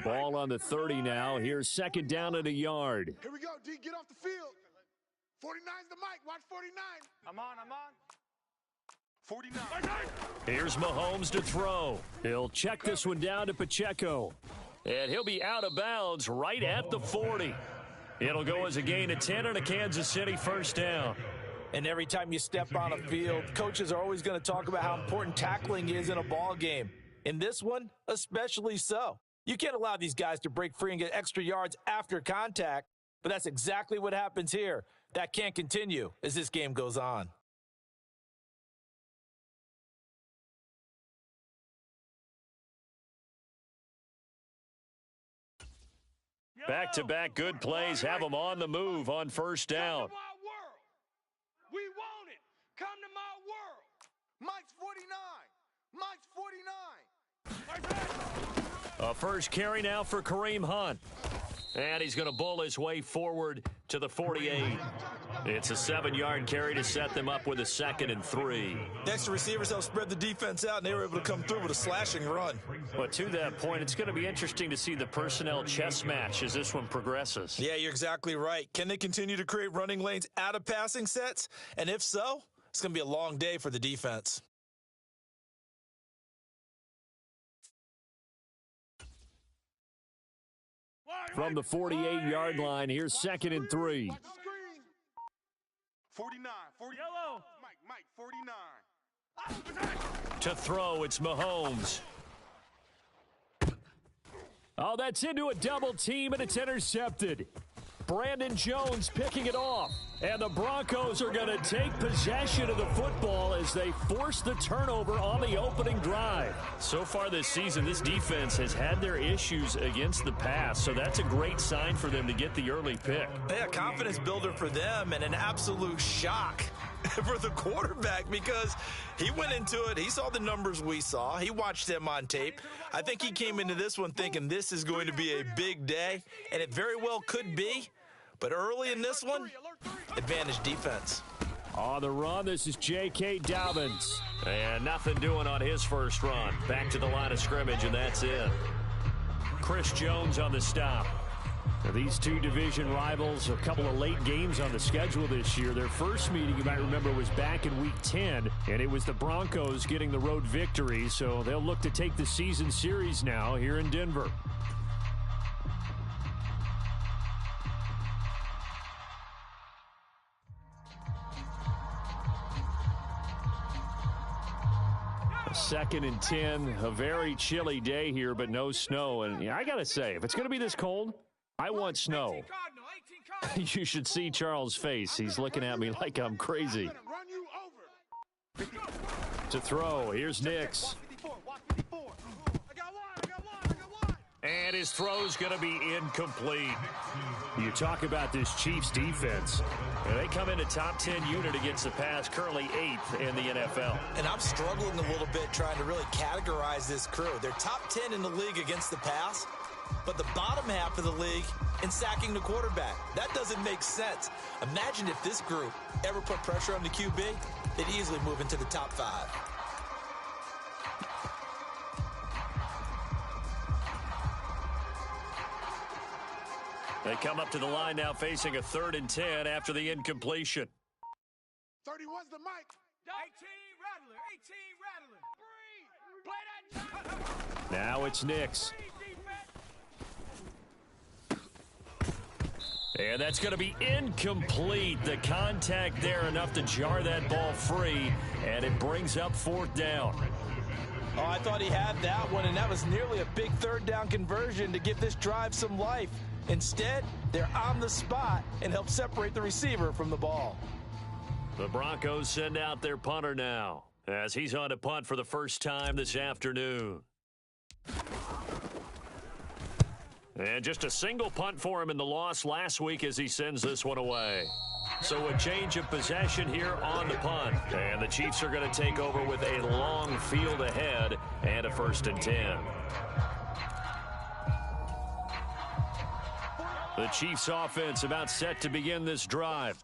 Ball on the 30 now. Here's second down at a yard. Here we go, D. Get off the field. 49's the mic. Watch 49. I'm on. 49. Here's Mahomes to throw. He'll check this one down to Pacheco. And he'll be out of bounds right at the 40. It'll go as a gain of 10 and a Kansas City first down. And every time you step on a field, coaches are always going to talk about how important tackling is in a ball game. In this one, especially so. You can't allow these guys to break free and get extra yards after contact, but that's exactly what happens here. That can't continue as this game goes on. Back-to-back good plays have them on the move on first down. We want it. Come to my world. Mike's 49. A first carry now for Kareem Hunt. And he's going to bull his way forward to the 48. It's a 7-yard carry to set them up with a 2nd and 3. The extra receivers helped spread the defense out, and they were able to come through with a slashing run. But to that point, it's going to be interesting to see the personnel chess match as this one progresses. Yeah, you're exactly right. Can they continue to create running lanes out of passing sets? And if so, it's going to be a long day for the defense. From the 48-yard line, here's 2nd and 3. 49. Yellow. Mike, 49. To throw, it's Mahomes. Oh, that's into a double team, and it's intercepted. Brandon Jones picking it off. And the Broncos are going to take possession of the football as they force the turnover on the opening drive. So far this season, this defense has had their issues against the pass, so that's a great sign for them to get the early pick. Yeah, confidence builder for them and an absolute shock for the quarterback because he went into it. He saw the numbers we saw. He watched them on tape. I think he came into this one thinking this is going to be a big day, and it very well could be. But early in this one, advantage defense. On the run, this is J.K. Dobbins. And nothing doing on his first run. Back to the line of scrimmage, and that's it. Chris Jones on the stop. Now, these two division rivals, a couple of late games on the schedule this year. Their first meeting, you might remember, was back in Week 10, and it was the Broncos getting the road victory, so they'll look to take the season series now here in Denver. Second and 10, a very chilly day here, but no snow. And I got to say, if it's going to be this cold, I want snow. You should see Charles' face. He's looking at me like I'm crazy. To throw, here's Nix. And his throw's going to be incomplete. You talk about this Chiefs defense. They come in a top 10 unit against the pass, currently 8th in the NFL. And I'm struggling a little bit trying to really categorize this crew. They're top 10 in the league against the pass, but the bottom half of the league in sacking the quarterback. That doesn't make sense. Imagine if this group ever put pressure on the QB, they'd easily move into the top 5. They come up to the line now facing a 3rd and 10 after the incompletion. 31's the mic. 18 Rattler. Now it's Nix. And that's going to be incomplete. The contact there enough to jar that ball free, and it brings up 4th down. Oh, I thought he had that one, and that was nearly a big 3rd down conversion to give this drive some life. Instead, they're on the spot and help separate the receiver from the ball. The Broncos send out their punter now as he's on to punt for the first time this afternoon. And just a single punt for him in the loss last week as he sends this one away. So a change of possession here on the punt. And the Chiefs are going to take over with a long field ahead and a 1st and 10. The Chiefs offense about set to begin this drive.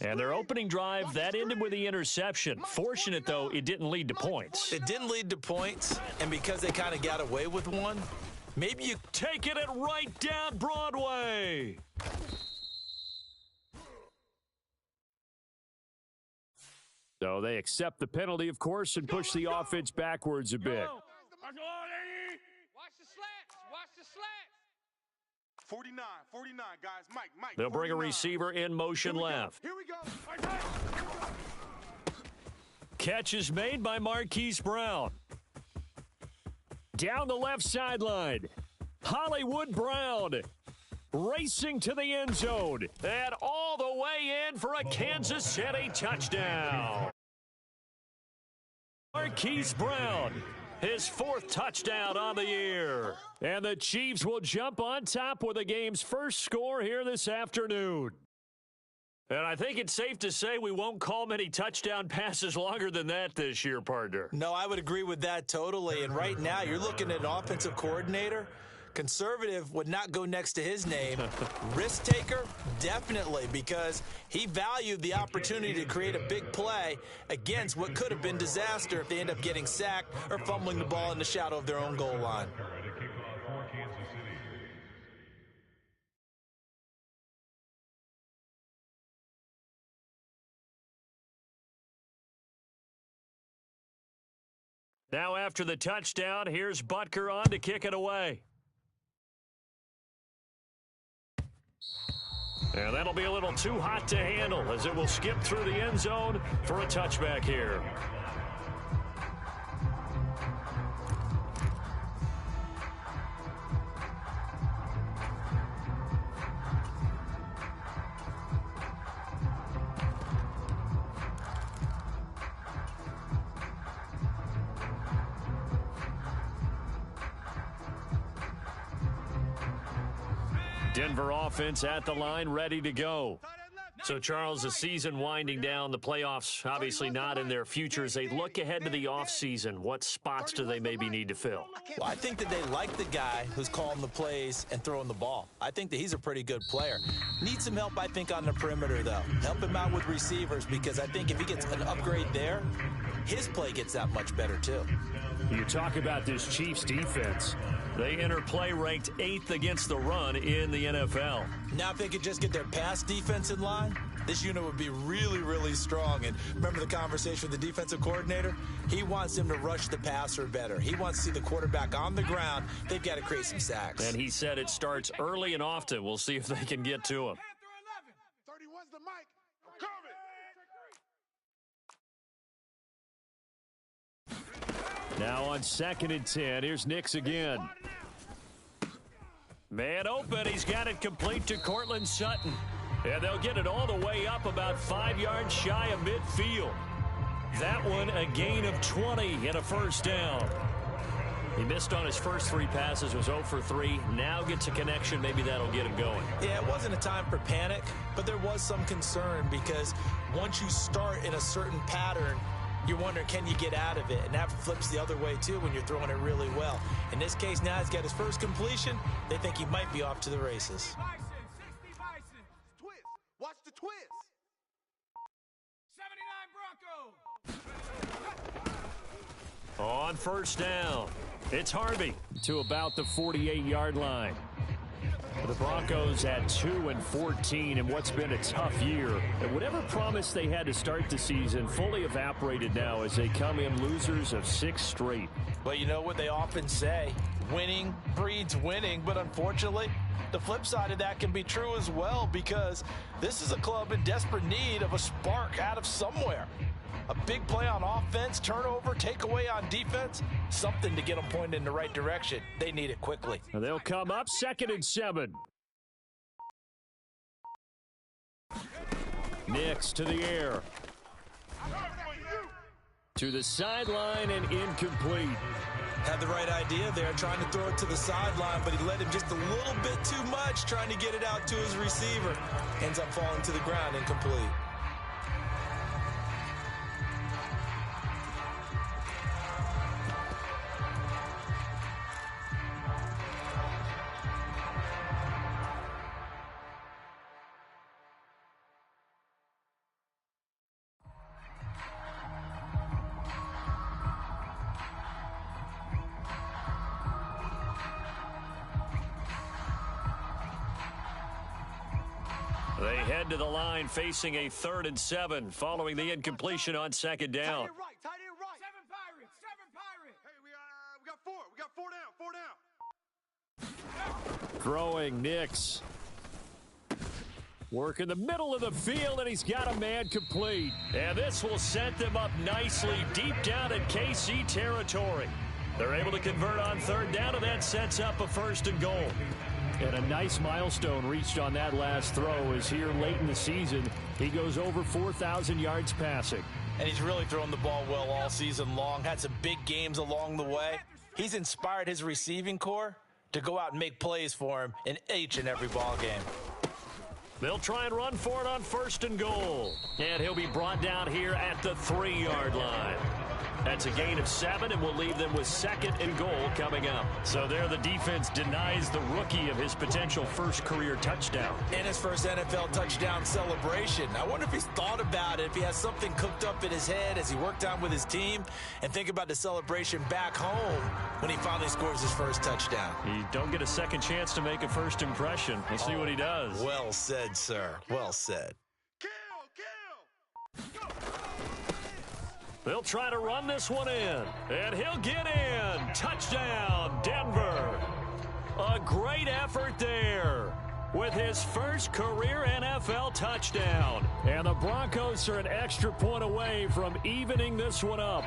And their opening drive, that ended with the interception. Fortunate, though, it didn't lead to points. It didn't lead to points, and because they kind of got away with one, Maybe you taking it right down Broadway. So they accept the penalty, of course, and push the offense backwards a bit. Watch the slats. Watch the slats. 49, guys. Mike. They'll bring a 49. receiver in motion left. Here we go. Catch is made by Marquise Brown. Down the left sideline. Hollywood Brown racing to the end zone. And all the way in for a Kansas City touchdown. Marquise Brown, his 4th touchdown on the year. And the Chiefs will jump on top with the game's first score here this afternoon. And I think it's safe to say we won't call many touchdown passes longer than that this year, partner. No, I would agree with that totally. And right now, you're looking at an offensive coordinator. Conservative would not go next to his name. Risk taker, definitely, because he valued the opportunity to create a big play against what could have been disaster if they end up getting sacked or fumbling the ball in the shadow of their own goal line. Now after the touchdown, here's Butker on to kick it away. And that'll be a little too hot to handle as it will skip through the end zone for a touchback here. Denver offense at the line, ready to go. So, Charles, the season winding down, the playoffs obviously not in their future. As they look ahead to the offseason, what spots do they maybe need to fill? Well, I think that they like the guy who's calling the plays and throwing the ball. I think that he's a pretty good player. Needs some help, I think, on the perimeter, though. Help him out with receivers, because I think if he gets an upgrade there, his play gets that much better, too. You talk about this Chiefs defense. They enter play ranked 8th against the run in the NFL. Now, if they could just get their pass defense in line, this unit would be really, really strong. And remember the conversation with the defensive coordinator? He wants them to rush the passer better. He wants to see the quarterback on the ground. They've got to create some sacks. And he said it starts early and often. We'll see if they can get to him. 31's the mic. Cover it. Now on 2nd and 10, here's Nix again. Man open, he's got it complete to Cortland Sutton. And they'll get it all the way up about 5 yards shy of midfield. That one a gain of 20 and a first down. He missed on his first 3 passes, was 0 for 3. Now gets a connection, maybe that'll get him going. Yeah, it wasn't a time for panic, but there was some concern because once you start in a certain pattern, you're wondering, can you get out of it? And that flips the other way, too, when you're throwing it really well. In this case, now he's got his first completion. They think he might be off to the races. Twist. Watch the twist. 79 Broncos. On first down, it's Harvey to about the 48-yard line. The Broncos at 2 and 14 in what's been a tough year. And whatever promise they had to start the season fully evaporated now as they come in losers of 6 straight. But you know what they often say? Winning breeds winning. But unfortunately, the flip side of that can be true as well, because this is a club in desperate need of a spark out of somewhere. A big play on offense, turnover, takeaway on defense, something to get them pointed in the right direction. They need it quickly. And they'll come up 2nd and 7. Nix to the air. To the sideline and incomplete. Had the right idea there, trying to throw it to the sideline, but he led him just a little bit too much, trying to get it out to his receiver. Ends up falling to the ground, incomplete. They head to the line facing a 3rd and 7 following the incompletion on 2nd down. Tight end right. Seven Pirates. Hey, we got 4. We got 4 down. Throwing Nix. Work in the middle of the field, and he's got a man complete. And this will set them up nicely deep down in KC territory. They're able to convert on 3rd down, and that sets up a 1st and goal. And a nice milestone reached on that last throw is here late in the season. He goes over 4,000 yards passing. And he's really thrown the ball well all season long. Had some big games along the way. He's inspired his receiving corps to go out and make plays for him in each and every ball game. They'll try and run for it on 1st and goal. And he'll be brought down here at the 3-yard line. That's a gain of 7, and will leave them with 2nd and goal coming up. So there the defense denies the rookie of his potential first career touchdown. In his first NFL touchdown celebration. I wonder if he's thought about it, if he has something cooked up in his head as he worked on with his team, and think about the celebration back home when he finally scores his first touchdown. You don't get a second chance to make a first impression. We'll see what he does. Well said, sir. Well said. Kill. They'll try to run this one in, and he'll get in. Touchdown, Denver. A great effort there with his first career NFL touchdown. And the Broncos are an extra point away from evening this one up.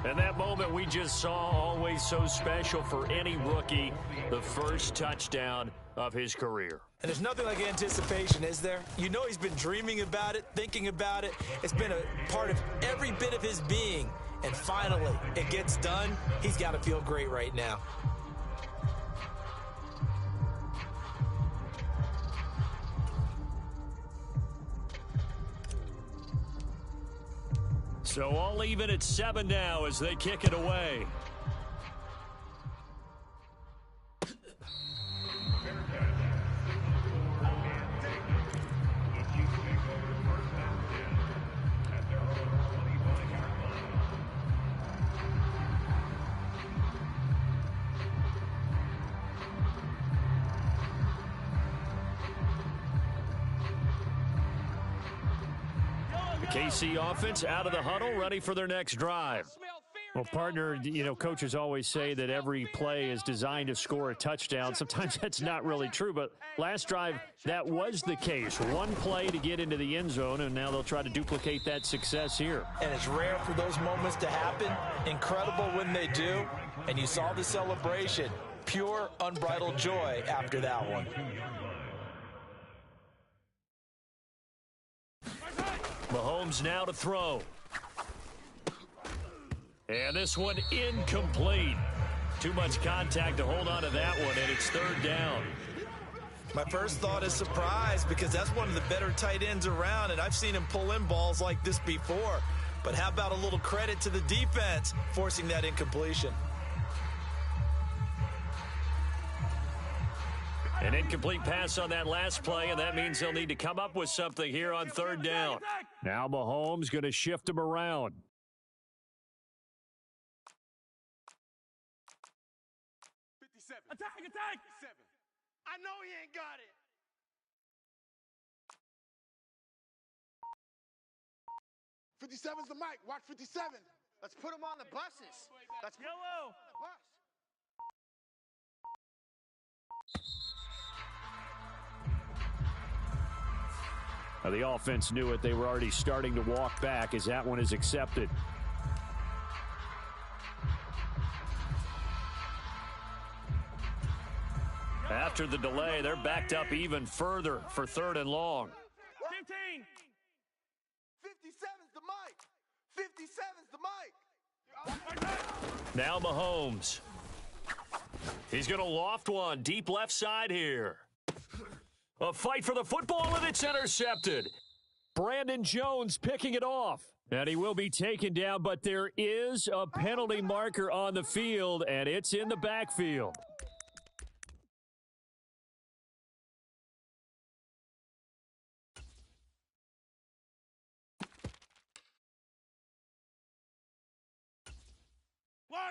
And that moment we just saw, always so special for any rookie, the first touchdown of his career. And there's nothing like anticipation, is there? You know he's been dreaming about it, thinking about it. It's been a part of every bit of his being. And finally, it gets done. He's got to feel great right now. So all even at 7 now as they kick it away. KC offense out of the huddle, ready for their next drive. Well, partner, coaches always say that every play is designed to score a touchdown. Sometimes that's not really true, but last drive, that was the case. One play to get into the end zone, and now they'll try to duplicate that success here. And it's rare for those moments to happen. Incredible when they do. And you saw the celebration. Pure, unbridled joy after that one. Mahomes now to throw. And this one incomplete. Too much contact to hold on to that one, and it's 3rd down. My first thought is surprise, because that's one of the better tight ends around, and I've seen him pull in balls like this before. But how about a little credit to the defense forcing that incompletion? An incomplete pass on that last play, and that means they'll need to come up with something here on 3rd down. Now Mahomes going to shift him around. Attack! 57. I know he ain't got it. '57's the mic. Watch 57. Let's put him on the buses. Let's put him on the bus. The offense knew it. They were already starting to walk back as that one is accepted. After the delay, they're backed up even further for 3rd and long. 15. 57's the mic. 57's the mic. Now Mahomes. He's going to loft one deep left side here. A fight for the football, and it's intercepted. Brandon Jones picking it off. And he will be taken down, but there is a penalty marker on the field, and it's in the backfield.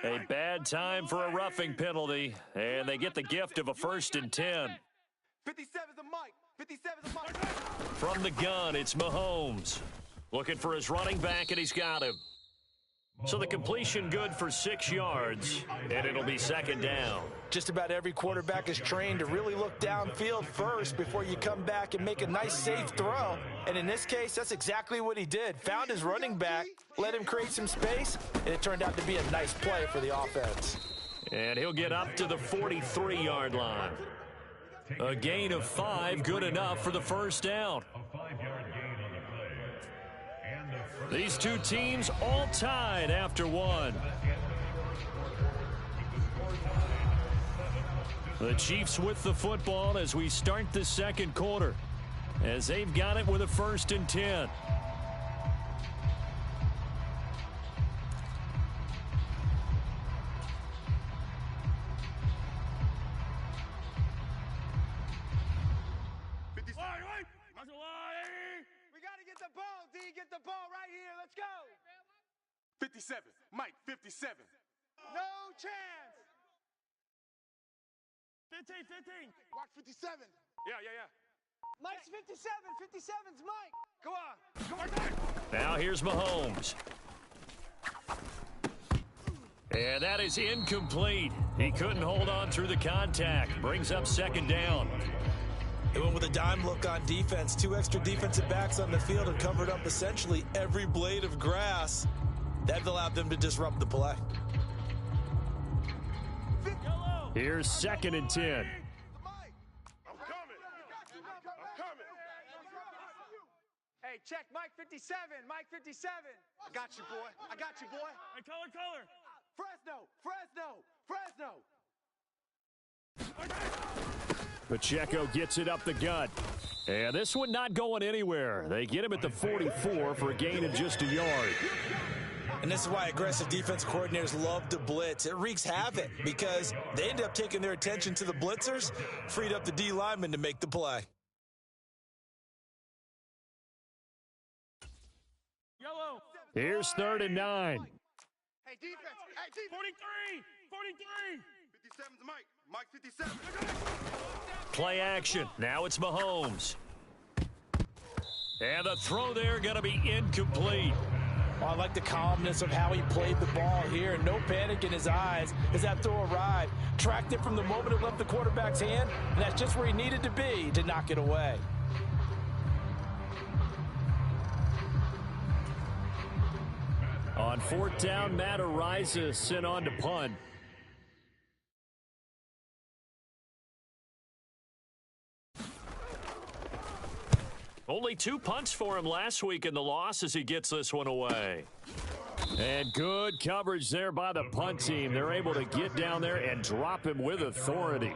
A bad time for a roughing penalty, and they get the gift of a 1st and 10. 57's a Mike. 57's a Mike. From the gun, it's Mahomes. Looking for his running back, and he's got him. So the completion good for 6 yards, and it'll be second down. Just about every quarterback is trained to really look downfield first before you come back and make a nice, safe throw. And in this case, that's exactly what he did. Found his running back, let him create some space, and it turned out to be a nice play for the offense. And he'll get up to the 43-yard line. A gain of 5, good enough for the first down. These two teams all tied after 1. The Chiefs with the football as we start the second quarter, as they've got it with a 1st and 10. We got to get the ball, D. Get the ball right here. Let's go. 57. Mike, 57. No chance. 15. Watch 57. Yeah. Mike's 57. 57's Mike. Go on. Now here's Mahomes. And that is incomplete. He couldn't hold on through the contact. Brings up second down. They went with a dime look on defense. 2 extra defensive backs on the field and covered up essentially every blade of grass. That allowed them to disrupt the play. Here's 2nd and 10. I'm coming. Hey, check Mike 57. Mike 57. I got you, boy. Hey, color. Fresno. Pacheco gets it up the gut. And this one not going anywhere. They get him at the 44 for a gain of just a yard. And this is why aggressive defense coordinators love to blitz. It wreaks havoc because they end up taking their attention to the blitzers, freed up the D lineman to make the play. Yellow. Here's 3rd and 9. Hey, defense. 43. 57's Mike. Mike 57. Play action. Now it's Mahomes. And the throw there going to be incomplete. Well, I like the calmness of how he played the ball here. No panic in his eyes as that throw arrived. Tracked it from the moment it left the quarterback's hand, and that's just where he needed to be to knock it away. On 4th down, Matt Ariza sent on to punt. Only 2 punts for him last week in the loss as he gets this one away. And good coverage there by the punt team. They're able to get down there and drop him with authority.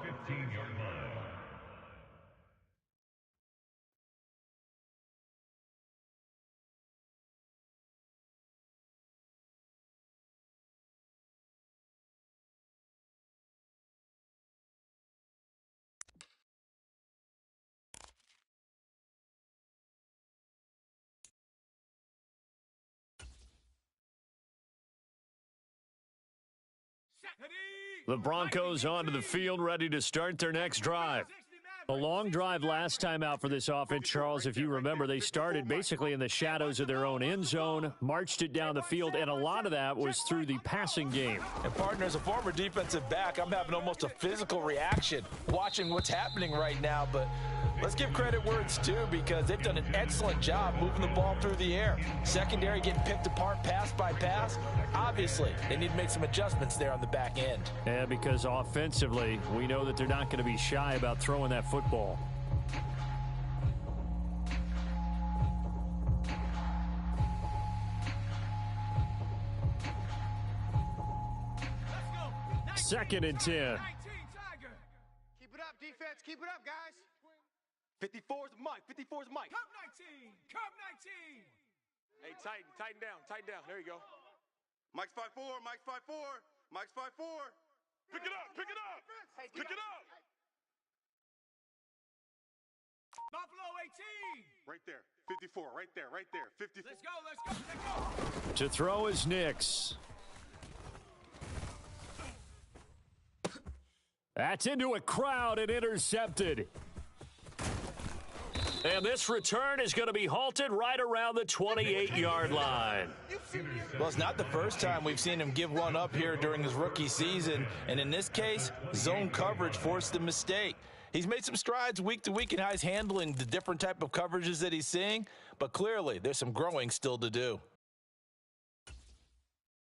The Broncos onto the field, ready to start their next drive. A long drive last time out for this offense, Charles. If you remember, they started basically in the shadows of their own end zone, marched it down the field, and a lot of that was through the passing game. And partner, as a former defensive back, I'm having almost a physical reaction watching what's happening right now. But let's give credit where it's due because they've done an excellent job moving the ball through the air. Secondary getting picked apart pass by pass. Obviously, they need to make some adjustments there on the back end. Yeah, because offensively, we know that they're not going to be shy about throwing that football. Second and 10. Keep it up, defense. Keep it up, guys. 54's Mike. 54's Mike. Cup 19. Hey, tighten down. There you go. Mike's 5'4". Mike's 5'4". Mike's 5'4". Pick it up. Hey, Pick it up. Buffalo 18. Right there. 54. Right there. 54. Let's go. To throw is Nix. That's into a crowd and intercepted. And this return is going to be halted right around the 28-yard line. Well, it's not the first time we've seen him give one up here during his rookie season. And in this case, zone coverage forced the mistake. He's made some strides week to week in how he's handling the different type of coverages that he's seeing. But clearly, there's some growing still to do.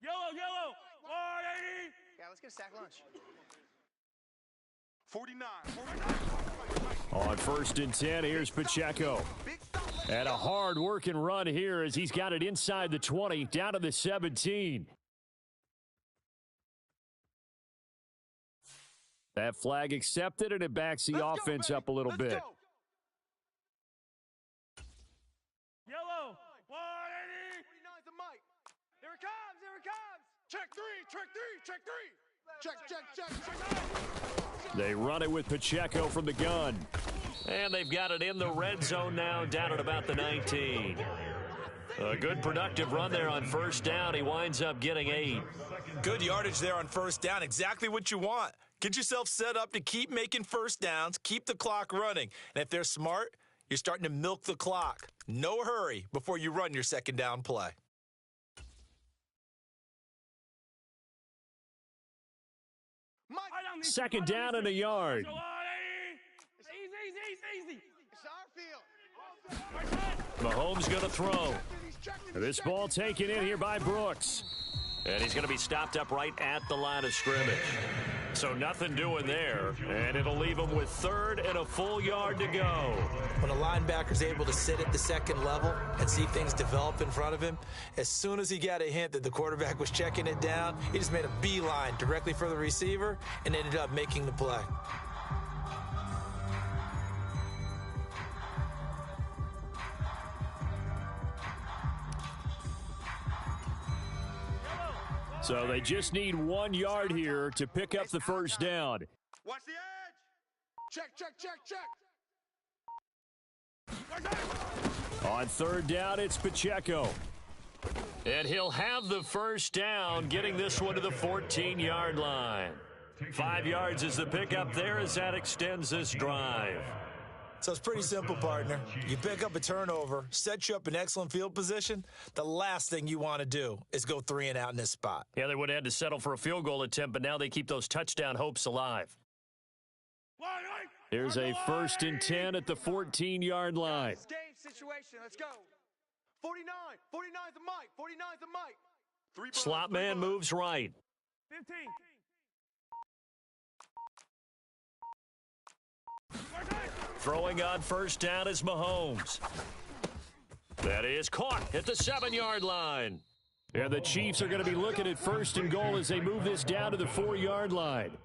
Yellow. 180. Yeah, let's get a sack lunch. 49. On 1st and 10, here's Pacheco. And a hard-working run here as he's got it inside the 20, down to the 17. That flag accepted, and it backs the offense up a little bit. Yellow. 180. 49's the mic. Here it comes. Check three. Check. They run it with Pacheco from the gun. And they've got it in the red zone now, down at about the 19. A good productive run there on 1st down. He winds up getting 8. Good yardage there on 1st down. Exactly what you want. Get yourself set up to keep making 1st downs, keep the clock running. And if they're smart, you're starting to milk the clock. No hurry before you run your 2nd down play. Second down and a yard. Easy. It's our field. Mahomes going to throw. This ball taken in here by Brooks. And he's going to be stopped up right at the line of scrimmage. So nothing doing there. And it'll leave him with 3rd and a full yard to go. When a linebacker's able to sit at the 2nd level and see things develop in front of him, as soon as he got a hint that the quarterback was checking it down, he just made a beeline directly for the receiver and ended up making the play. So they just need 1 yard here to pick up the 1st down. Watch the edge. Check. On 3rd down, it's Pacheco. And he'll have the 1st down, getting this one to the 14-yard line. 5 yards is the pickup there as that extends this drive. So it's pretty simple, partner. You pick up a turnover, set you up in excellent field position. The last thing you want to do is go 3 and out in this spot. Yeah, they would have had to settle for a field goal attempt, but now they keep those touchdown hopes alive. Here's a 1st and 10 at the 14-yard line. Game situation. Let's go. 49. 49's the mic. 49's the mic. Slot man moves right. 15. Throwing on 1st down is Mahomes. That is caught at the 7-yard line. And the Chiefs are going to be looking at 1st and goal as they move this down to the 4-yard line.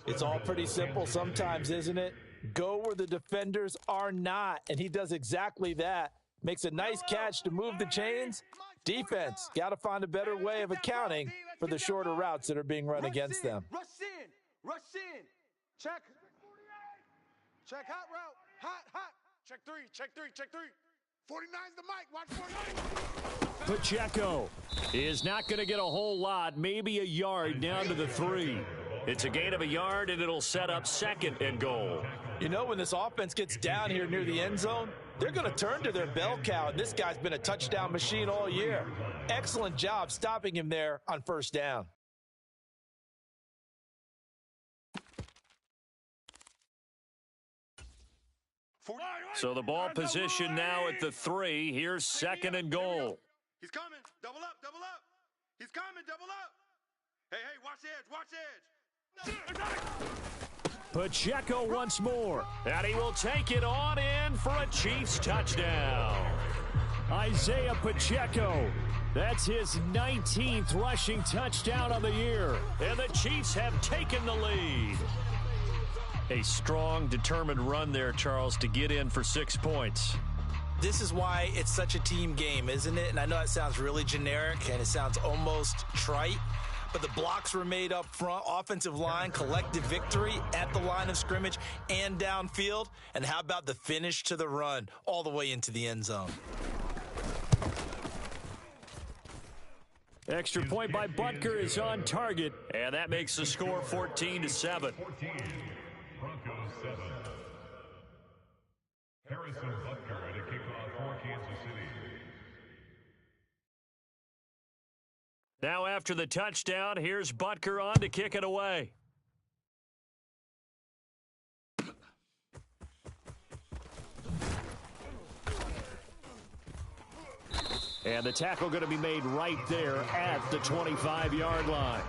It's all pretty simple sometimes, isn't it? Go where the defenders are not, and he does exactly that. Makes a nice catch to move the chains. Defense got to find a better way of accounting for the shorter routes that are being run against them. Rush in. Check hot route. Hot. Check three. 49's the mic. Watch 49. Pacheco is not going to get a whole lot, maybe a yard down to the 3. It's a gain of a yard, and it'll set up 2nd and goal. You know, when this offense gets down here near the end zone, they're going to turn to their bell cow, and this guy's been a touchdown machine all year. Excellent job stopping him there on 1st down. So the ball position now at the 3. Here's 2nd and goal. He's coming. Double up. He's coming. Double up. Hey, watch edge. Pacheco once more. And he will take it on in for a Chiefs touchdown. Isaiah Pacheco. That's his 19th rushing touchdown of the year. And the Chiefs have taken the lead. A strong, determined run there, Charles, to get in for 6 points. This is why it's such a team game, isn't it? And I know that sounds really generic and it sounds almost trite, but the blocks were made up front, offensive line, collective victory at the line of scrimmage and downfield. And how about the finish to the run all the way into the end zone? Extra point by Butker is on target, and that makes the score 14-7. Harrison Butker to kick off for Kansas City. Now after the touchdown, here's Butker on to kick it away. And the tackle going to be made right there at the 25-yard line.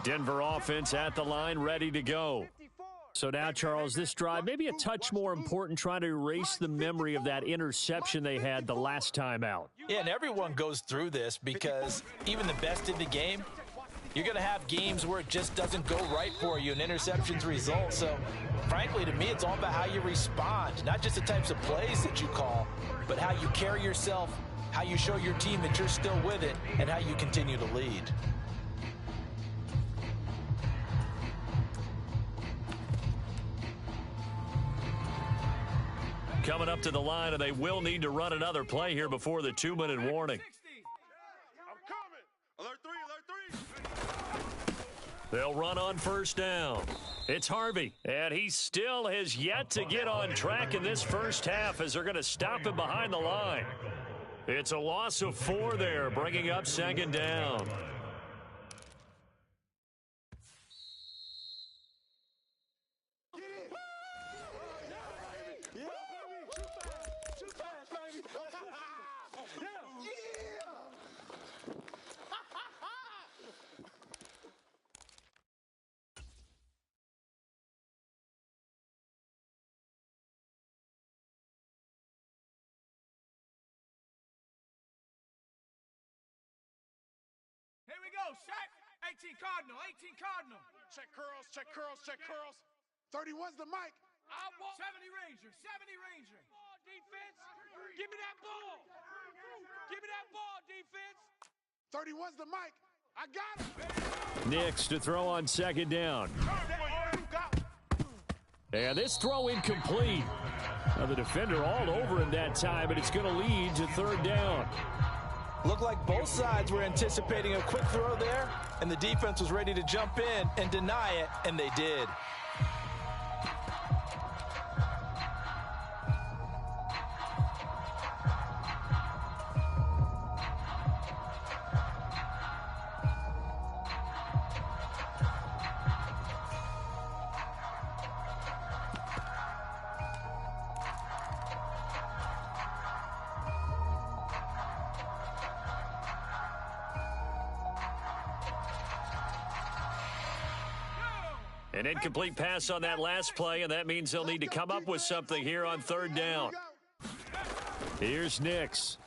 Denver offense at the line, ready to go. So now, Charles, this drive maybe a touch more important, trying to erase the memory of that interception they had the last time out. Yeah, and everyone goes through this because even the best in the game, you're going to have games where it just doesn't go right for you and interceptions result. So, frankly, to me, it's all about how you respond, not just the types of plays that you call, but how you carry yourself, how you show your team that you're still with it, and how you continue to lead. Coming up to the line, and they will need to run another play here before the 2-minute warning. I'm coming. Alert 3, alert 3. They'll run on first down. It's Harvey, and he still has yet to get on track in this first half as they're going to stop him behind the line. It's a loss of 4 there, bringing up second down. Here we go, check. 18 Cardinal, 18 Cardinal. Check curls, check curls, check curls. 31's the mic. 70 Ranger, 70 Ranger. Ball, defense. Give me that ball. Give me that ball, defense. 31's the mic. I got him. Nix to throw on second down. And this throw incomplete. Now the defender all over him that time, but it's going to lead to third down. Looked like both sides were anticipating a quick throw there, and the defense was ready to jump in and deny it, and they did. An incomplete pass on that last play, and that means they'll need to come up with something here on third down. Here's Nix.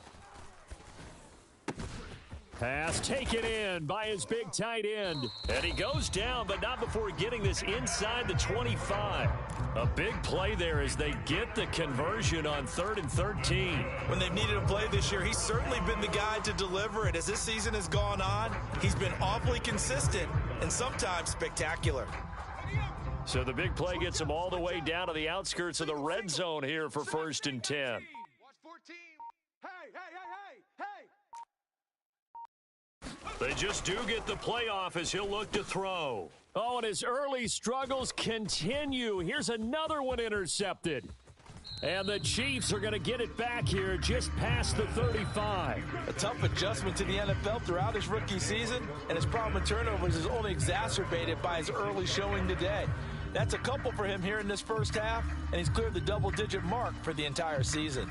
Pass taken in by his big tight end. And he goes down, but not before getting this inside the 25. A big play there as they get the conversion on 3rd and 13. When they've needed a play this year, he's certainly been the guy to deliver it. As this season has gone on, he's been awfully consistent and sometimes spectacular. So the big play gets them all the way down to the outskirts of the red zone here for 1st and 10. Watch 14. Hey. They just do get the playoff as he'll look to throw. Oh, and his early struggles continue. Here's another one intercepted. And the Chiefs are going to get it back here just past the 35. A tough adjustment to the NFL throughout his rookie season, and his problem with turnovers is only exacerbated by his early showing today. That's a couple for him here in this first half, and he's cleared the double-digit mark for the entire season.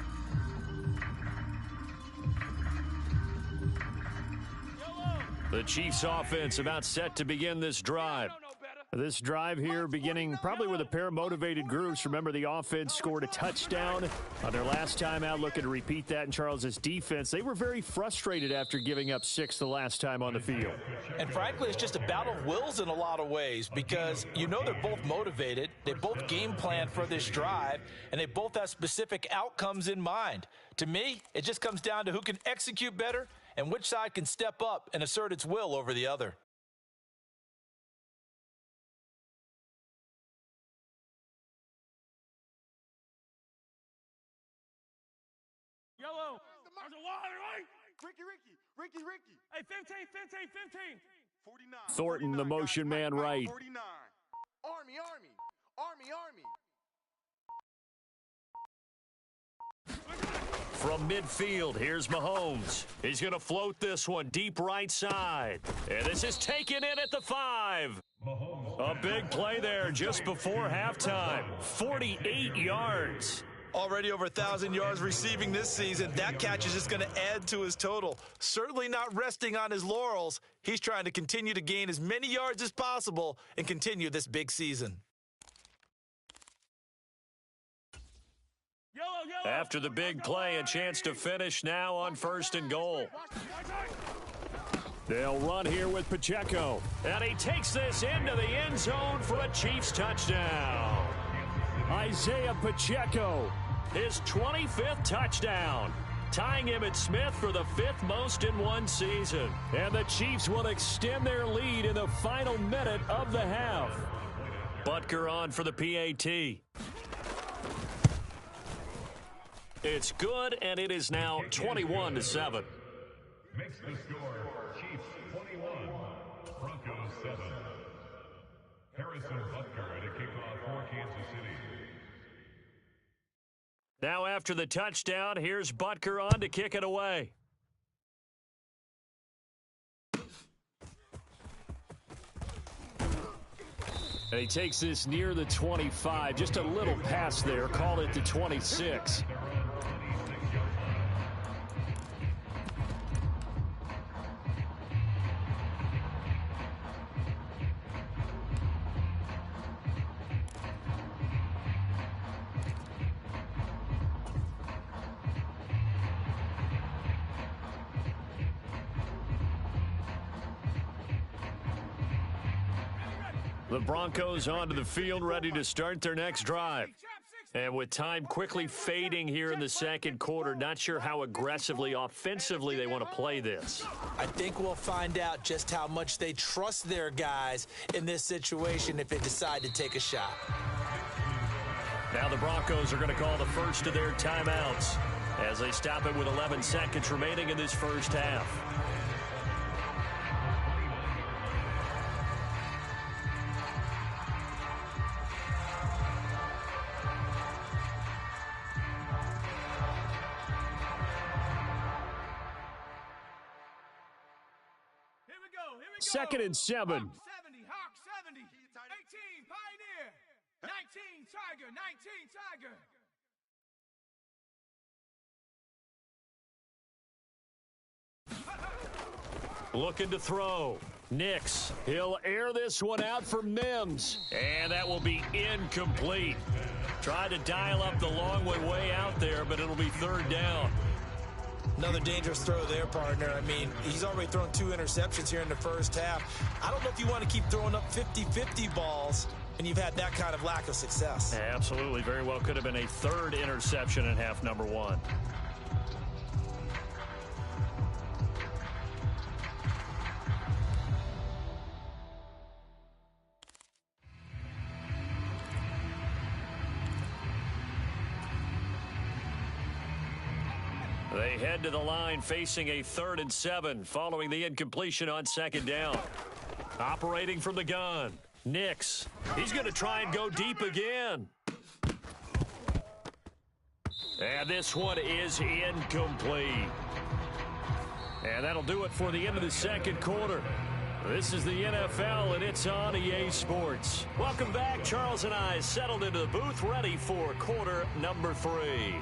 The Chiefs offense about set to begin this drive. This drive here beginning probably with a pair of motivated groups. Remember, the offense scored a touchdown on their last time out. Looking to repeat that in Charles's defense. They were very frustrated after giving up 6 the last time on the field. And frankly, it's just a battle of wills in a lot of ways because you know they're both motivated. They both game plan for this drive, and they both have specific outcomes in mind. To me, it just comes down to who can execute better and which side can step up and assert its will over the other. Ricky. Hey, 15. 49. Thornton, the 49, motion guys. man Mike, right. 49. Army. From midfield, here's Mahomes. He's going to float this one deep right side. And this is taken in at the 5. A big play there just before halftime. 48 yards. Already over 1,000 yards receiving this season. That catch is just going to add to his total. Certainly not resting on his laurels. He's trying to continue to gain as many yards as possible and continue this big season. After the big play, a chance to finish now on 1st and goal. They'll run here with Pacheco. And he takes this into the end zone for a Chiefs touchdown. Isaiah Pacheco, his 25th touchdown, tying Emmitt Smith for the 5th most in one season. And the Chiefs will extend their lead in the final minute of the half. Butker on for the PAT. It's good, and it is now 21-7. Makes the score Chiefs 21, Broncos 7. Harrison Butker to kick off for Kansas City. Now after the touchdown, here's Butker on to kick it away. And he takes this near the 25. Just a little pass there. Called it the 26. The Broncos onto the field, ready to start their next drive. And with time quickly fading here in the second quarter, not sure how aggressively, offensively they want to play this. I think we'll find out just how much they trust their guys in this situation if they decide to take a shot. Now the Broncos are going to call the first of their timeouts as they stop it with 11 seconds remaining in this first half. Second and 7. Hawk 70. 18, Pioneer. 19, Tiger. 19, Tiger. Looking to throw. Nix. He'll air this one out for Mims. And that will be incomplete. Tried to dial up the long one way out there, but it'll be 3rd down. Another dangerous throw there, partner. I mean, he's already thrown 2 interceptions here in the first half. I don't know if you want to keep throwing up 50-50 balls and you've had that kind of lack of success. Absolutely. Very well could have been a 3rd interception in half number 1. They head to the line facing a 3rd and 7 following the incompletion on 2nd down. Operating from the gun. Nix. He's going to try and go deep again. And this one is incomplete. And that'll do it for the end of the second quarter. This is the NFL, and it's on EA Sports. Welcome back. Charles and I settled into the booth, ready for quarter number 3.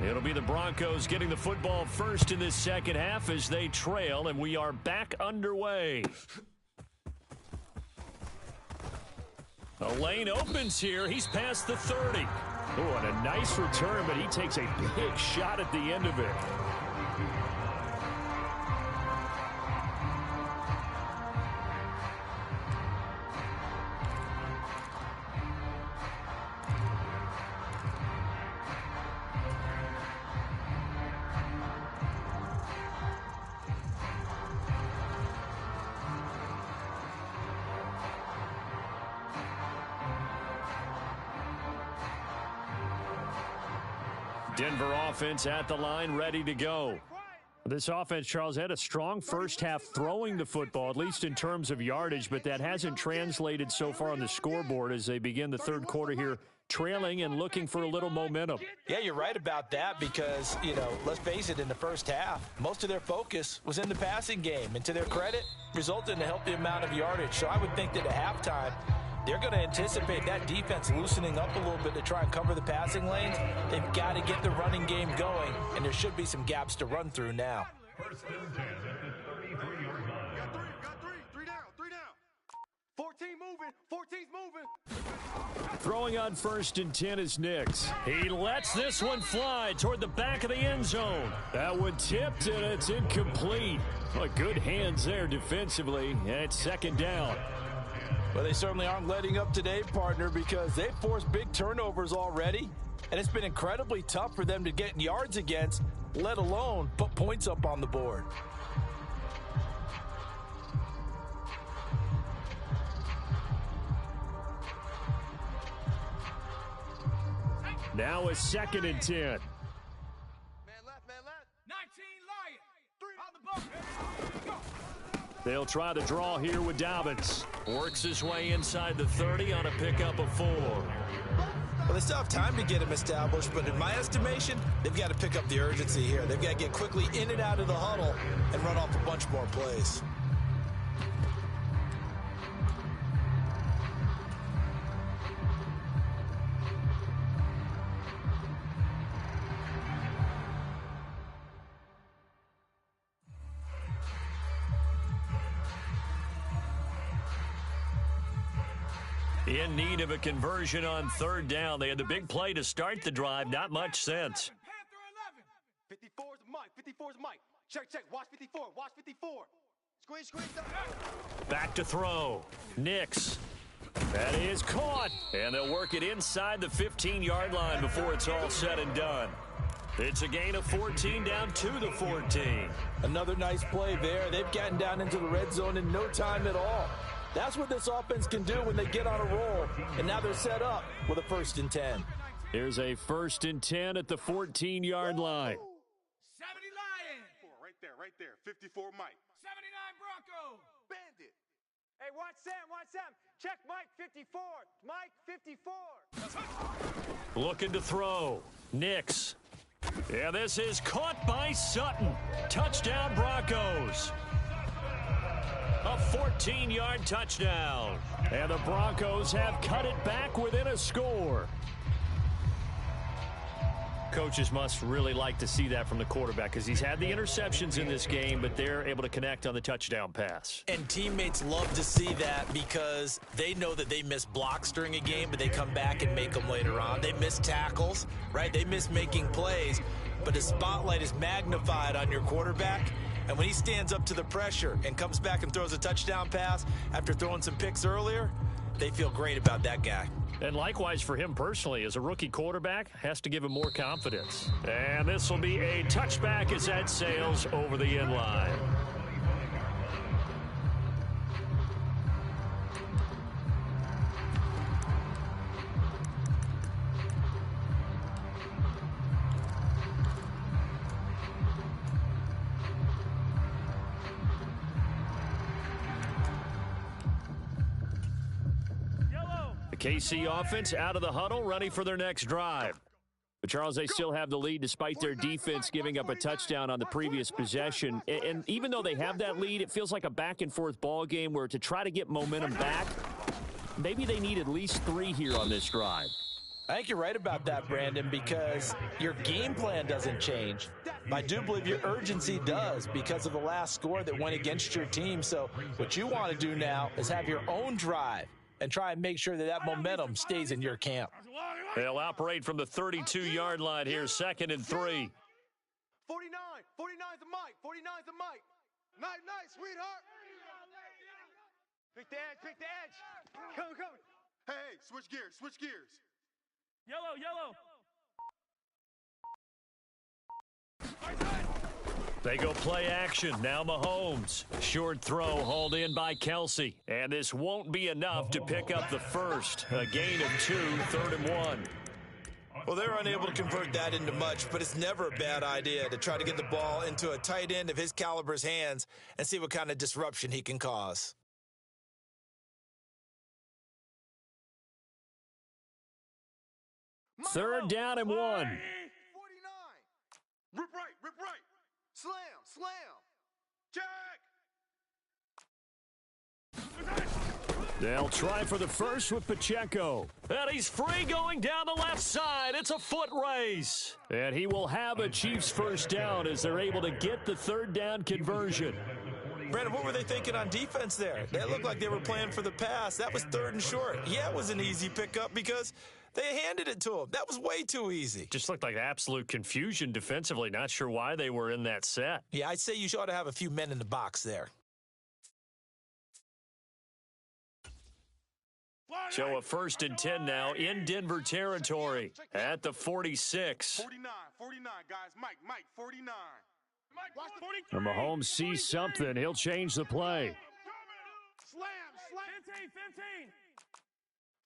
It'll be the Broncos getting the football first in this second half as they trail, and we are back underway. A lane opens here. He's past the 30. Oh, and a nice return, but he takes a big shot at the end of it. Denver offense at the line, ready to go. This offense, Charles, had a strong first half throwing the football, at least in terms of yardage, but that hasn't translated so far on the scoreboard as they begin the third quarter here, trailing and looking for a little momentum. Yeah, you're right about that because, let's face it, in the first half, most of their focus was in the passing game. And to their credit, resulted in a healthy amount of yardage. So I would think that at halftime, they're going to anticipate that defense loosening up a little bit to try and cover the passing lanes. They've got to get the running game going, and there should be some gaps to run through now. First and 10 at the 33-yard line. Got three down. 14 moving, 14's moving. Throwing on first and 10 is Nix. He lets this one fly toward the back of the end zone. That one tipped, and it's incomplete. Well, good hands there defensively, and it's second down. Well, they certainly aren't letting up today, partner, because they've forced big turnovers already, and it's been incredibly tough for them to get yards against, let alone put points up on the board. Now a second and 10. Man left. 19 Lion. 3 on the bump. Go. They'll try the draw here with Dobbins. Works his way inside the 30 on a pickup of 4. Well, they still have time to get him established, but in my estimation, they've got to pick up the urgency here. They've got to get quickly in and out of the huddle and run off a bunch more plays. In need of a conversion on third down. They had the big play to start the drive. Not much sense. Panther 11. 54's Mike. Check. Watch 54. Squeeze. Back to throw. Nix. That is caught. And they'll work it inside the 15-yard line before it's all said and done. It's a gain of 14 down to the 14. Another nice play there. They've gotten down into the red zone in no time at all. That's what this offense can do when they get on a roll. And now they're set up with a first and 10. Here's a first and 10 at the 14-yard line. 70 Lion. Right there. 54 Mike. 79 Bronco. Bandit. Hey, watch Sam. Check Mike 54. Mike 54. Looking to throw. Nix. Yeah, this is caught by Sutton. Touchdown Broncos. A 14-yard touchdown. And the Broncos have cut it back within a score. Coaches must really like to see that from the quarterback because he's had the interceptions in this game, but they're able to connect on the touchdown pass. And teammates love to see that because they know that they miss blocks during a game, but they come back and make them later on. They miss tackles, right? They miss making plays, but the spotlight is magnified on your quarterback. And when he stands up to the pressure and comes back and throws a touchdown pass after throwing some picks earlier, they feel great about that guy. And likewise for him personally, as a rookie quarterback, has to give him more confidence. And this will be a touchback as that sails over the end line. KC offense out of the huddle, ready for their next drive. But, Charles, they still have the lead despite their defense giving up a touchdown on the previous possession. And even though they have that lead, it feels like a back-and-forth ball game where to try to get momentum back, maybe they need at least 3 here on this drive. I think you're right about that, Brandon, because your game plan doesn't change. I do believe your urgency does because of the last score that went against your team. So what you want to do now is have your own drive and try and make sure that that momentum stays in your camp. They'll operate from the 32-yard line here, 2nd and 3. 49's a Mike. 49's a Mike. Nice, sweetheart. Pick the edge. Come. Hey, switch gears. Yellow. They go play action. Now Mahomes. Short throw hauled in by Kelsey. And this won't be enough to pick up the first. A gain of 2, 3rd and 1. Well, they're unable to convert that into much, but it's never a bad idea to try to get the ball into a tight end of his caliber's hands and see what kind of disruption he can cause. Third down and 1. 49. Rip right. Slam. Check. They'll try for the first with Pacheco. And he's free going down the left side. It's a foot race. And he will have a Chiefs first down as they're able to get the third down conversion. Brandon, what were they thinking on defense there? They looked like they were playing for the pass. That was 3rd and short. Yeah, it was an easy pickup because they handed it to him. That was way too easy. Just looked like absolute confusion defensively. Not sure why they were in that set. Yeah, I'd say you ought to have a few men in the box there. So a 1st and 10 now in Denver territory at the 46. 49, guys. Mike, 49. And Mahomes sees something. He'll change the play. Slam. 15.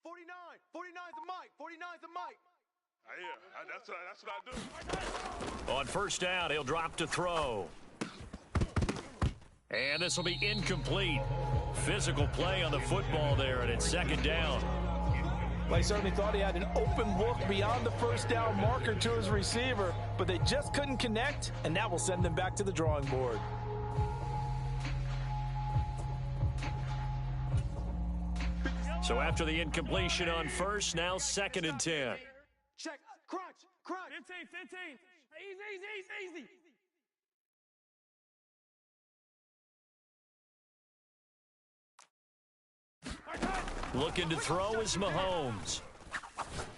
49. 49's the Mike. 49's the Mike. Yeah, that's what I do. On first down, he'll drop to throw. And this will be incomplete. Physical play on the football there, and it's 2nd down. Well, he certainly thought he had an open look beyond the first down marker to his receiver, but they just couldn't connect, and that will send them back to the drawing board. So after the incompletion on first, now 2nd and 10. Check. Crunch. 15. Easy. Looking to throw is Mahomes.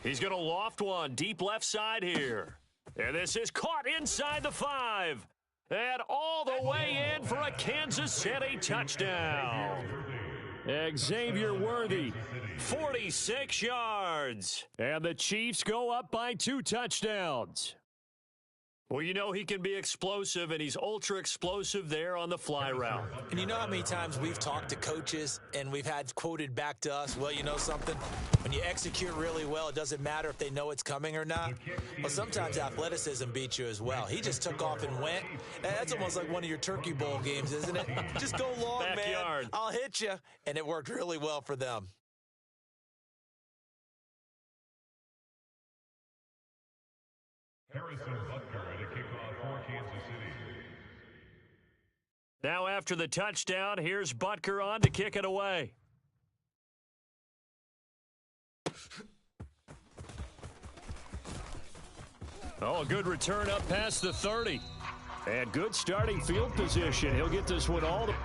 He's going to loft one deep left side here. And this is caught inside the 5. And all the way in for a Kansas City touchdown. Xavier Worthy, 46 yards. And the Chiefs go up by 2 touchdowns. Well, you know he can be explosive, and he's ultra-explosive there on the fly route. And you know how many times we've talked to coaches and we've had quoted back to us, well, you know something? When you execute really well, it doesn't matter if they know it's coming or not. Well, sometimes athleticism beats you as well. He just took off and went. That's almost like one of your Turkey Bowl games, isn't it? Just go long, Backyard. man. I'll hit you. And it worked really well for them. Harrison Butker to kick off for Kansas City. Now after the touchdown, here's Butker on to kick it away. Oh, a good return up past the 30. And good starting field position. He'll get this one all the...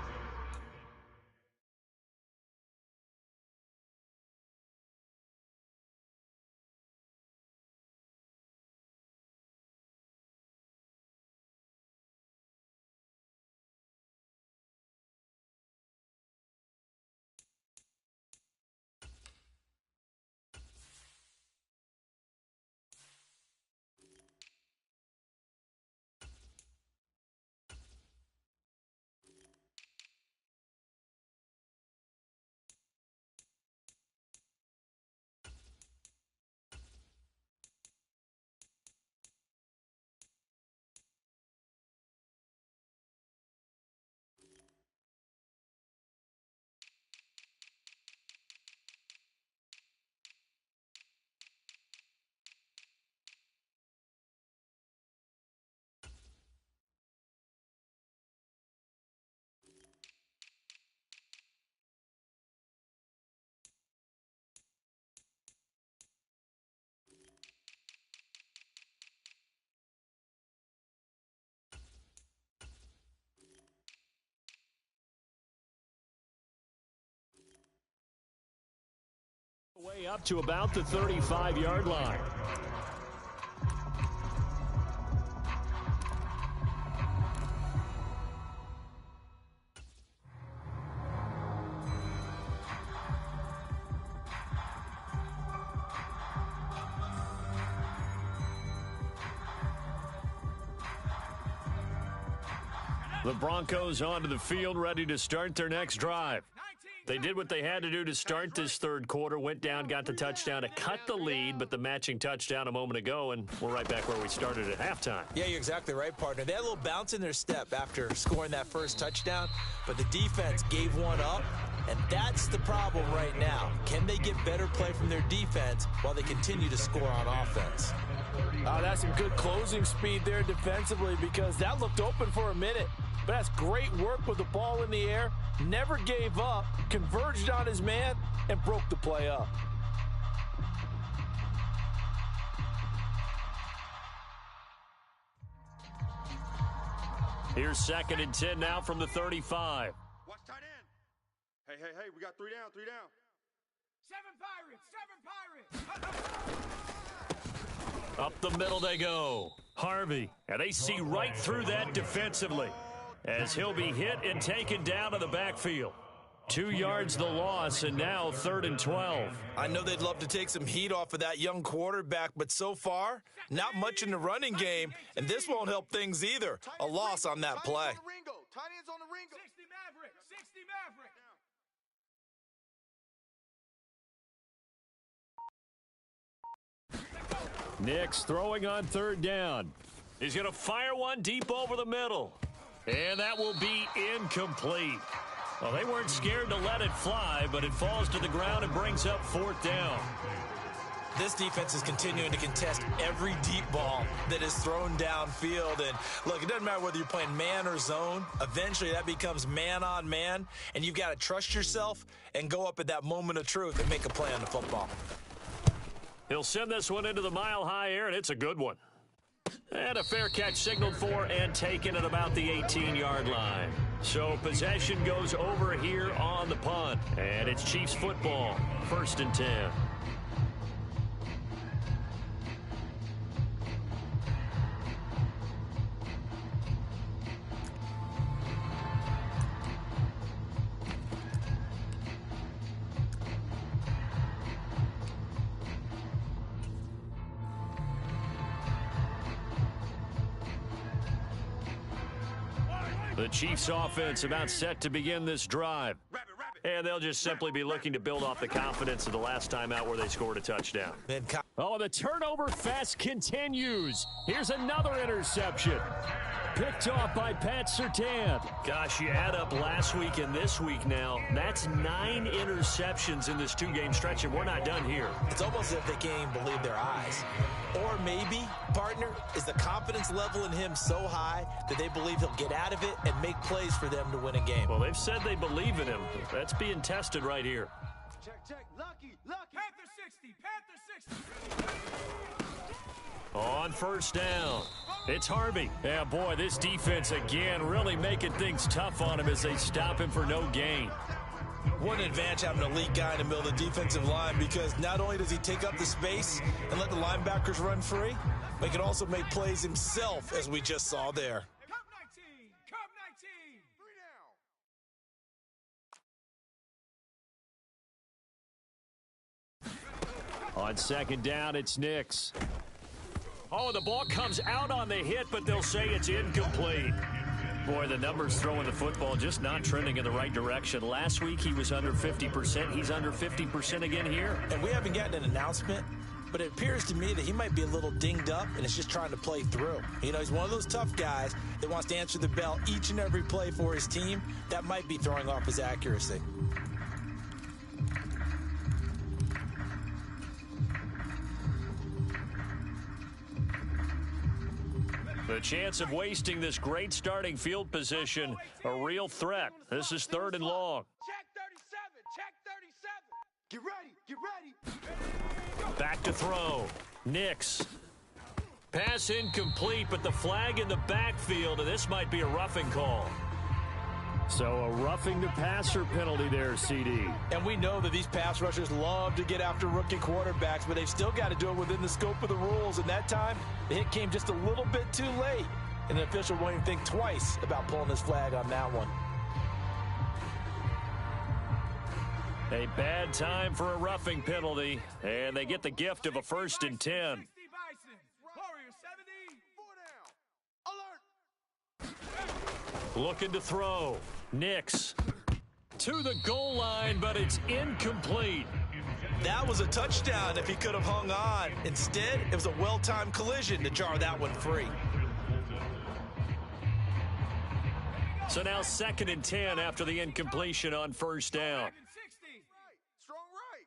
Way up to about the 35-yard line. The Broncos onto the field, ready to start their next drive. They did what they had to do to start this third quarter, went down, got the touchdown to cut the lead, but the matching touchdown a moment ago, and we're right back where we started at halftime. Yeah, you're exactly right, partner. They had a little bounce in their step after scoring that first touchdown, but the defense gave one up, and that's the problem right now. Can they get better play from their defense while they continue to score on offense? That's some good closing speed there defensively, because that looked open for a minute. But that's great work with the ball in the air. Never gave up, converged on his man, and broke the play up. Here's 2nd and 10 now from the 35. Watch tight end. Hey, we got 3 down, 3 down. 7 Pirates! Up the middle they go. Harvey. And they see right through that defensively as he'll be hit and taken down to the backfield. 2 yards the loss, and now 3rd and 12. I know they'd love to take some heat off of that young quarterback, but so far, not much in the running game, and this won't help things either. A loss on that play. Tight ends on the Ringo. 60 Maverick. 60 Maverick. Nix throwing on 3rd down. He's going to fire one deep over the middle. And that will be incomplete. Well, they weren't scared to let it fly, but it falls to the ground and brings up 4th down. This defense is continuing to contest every deep ball that is thrown downfield. And look, it doesn't matter whether you're playing man or zone. Eventually, that becomes man on man, and you've got to trust yourself and go up at that moment of truth and make a play on the football. He'll send this one into the mile-high air, and it's a good one. And a fair catch signaled for and taken at about the 18-yard line. So possession goes over here on the punt. And it's Chiefs football, 1st and 10. The Chiefs offense about set to begin this drive. And they'll just simply be looking to build off the confidence of the last time out where they scored a touchdown. Oh, the turnover fest continues. Here's another interception. Picked off by Pat Surtain. Gosh, you add up last week and this week now. That's 9 interceptions in this 2-game stretch, and we're not done here. It's almost as if they can't even believe their eyes. Or maybe, partner, is the confidence level in him so high that they believe he'll get out of it and make plays for them to win a game. Well, they've said they believe in him. That's being tested right here. Check. Lucky. Panther 60. On 1st down, it's Harvey. Yeah, boy, this defense again really making things tough on him as they stop him for no gain. What an advantage having an elite guy in the middle of the defensive line, because not only does he take up the space and let the linebackers run free, but he can also make plays himself, as we just saw there. Cup 19. 3 down. On 2nd down, it's Nix. Oh, the ball comes out on the hit, but they'll say it's incomplete. Boy, the numbers throwing the football just not trending in the right direction. Last week, he was under 50%. He's under 50% again here. And we haven't gotten an announcement, but it appears to me that he might be a little dinged up and is just trying to play through. You know, he's one of those tough guys that wants to answer the bell each and every play for his team. That might be throwing off his accuracy. The chance of wasting this great starting field position, a real threat. This is 3rd and long. Check 37. Get ready. Back to throw. Nix. Pass incomplete, but the flag in the backfield, and this might be a roughing call. So a roughing the passer penalty there, CD. And we know that these pass rushers love to get after rookie quarterbacks, but they've still got to do it within the scope of the rules. And that time, the hit came just a little bit too late. And the official won't even think twice about pulling his flag on that one. A bad time for a roughing penalty, and they get the gift of a 1st and 10. 60 Bison. Warrior 70. 4 down. Alert. Looking to throw. Nix. to the goal line, but it's incomplete. That was a touchdown if he could have hung on. Instead, it was a well-timed collision to jar that one free. So now 2nd and 10 after the incompletion on first down. Strong right.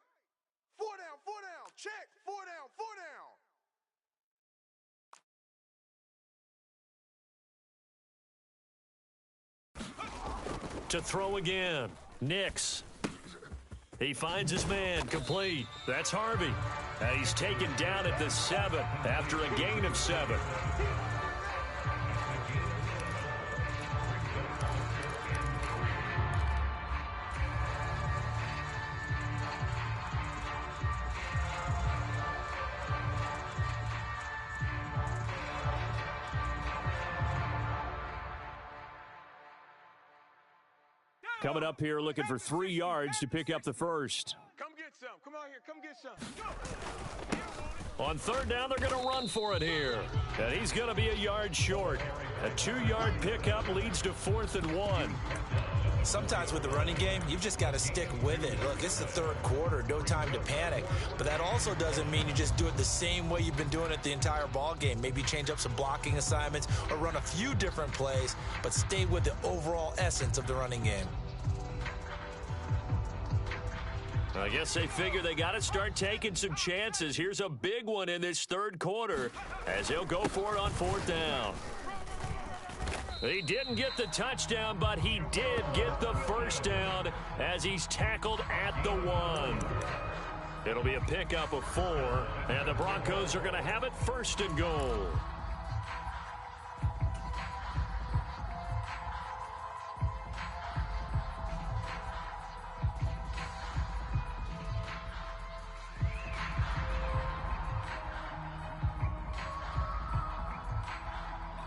4 down, 4 down. Check. 4 down, 4 down. To throw again. Nix. He finds his man, complete. That's Harvey. And he's taken down at the 7 after a gain of 7. Coming up here looking for 3 yards to pick up the first. Come get some. Come out here. Come get some. On 3rd down, they're going to run for it here. And he's going to be a yard short. A 2-yard pickup leads to 4th and 1. Sometimes with the running game, you've just got to stick with it. Look, it's the 3rd quarter, no time to panic. But that also doesn't mean you just do it the same way you've been doing it the entire ball game. Maybe change up some blocking assignments or run a few different plays, but stay with the overall essence of the running game. I guess they figure they got to start taking some chances. Here's a big one in this 3rd quarter as they'll go for it on 4th down. He didn't get the touchdown, but he did get the first down as he's tackled at the 1. It'll be a pickup of 4, and the Broncos are going to have it 1st and goal.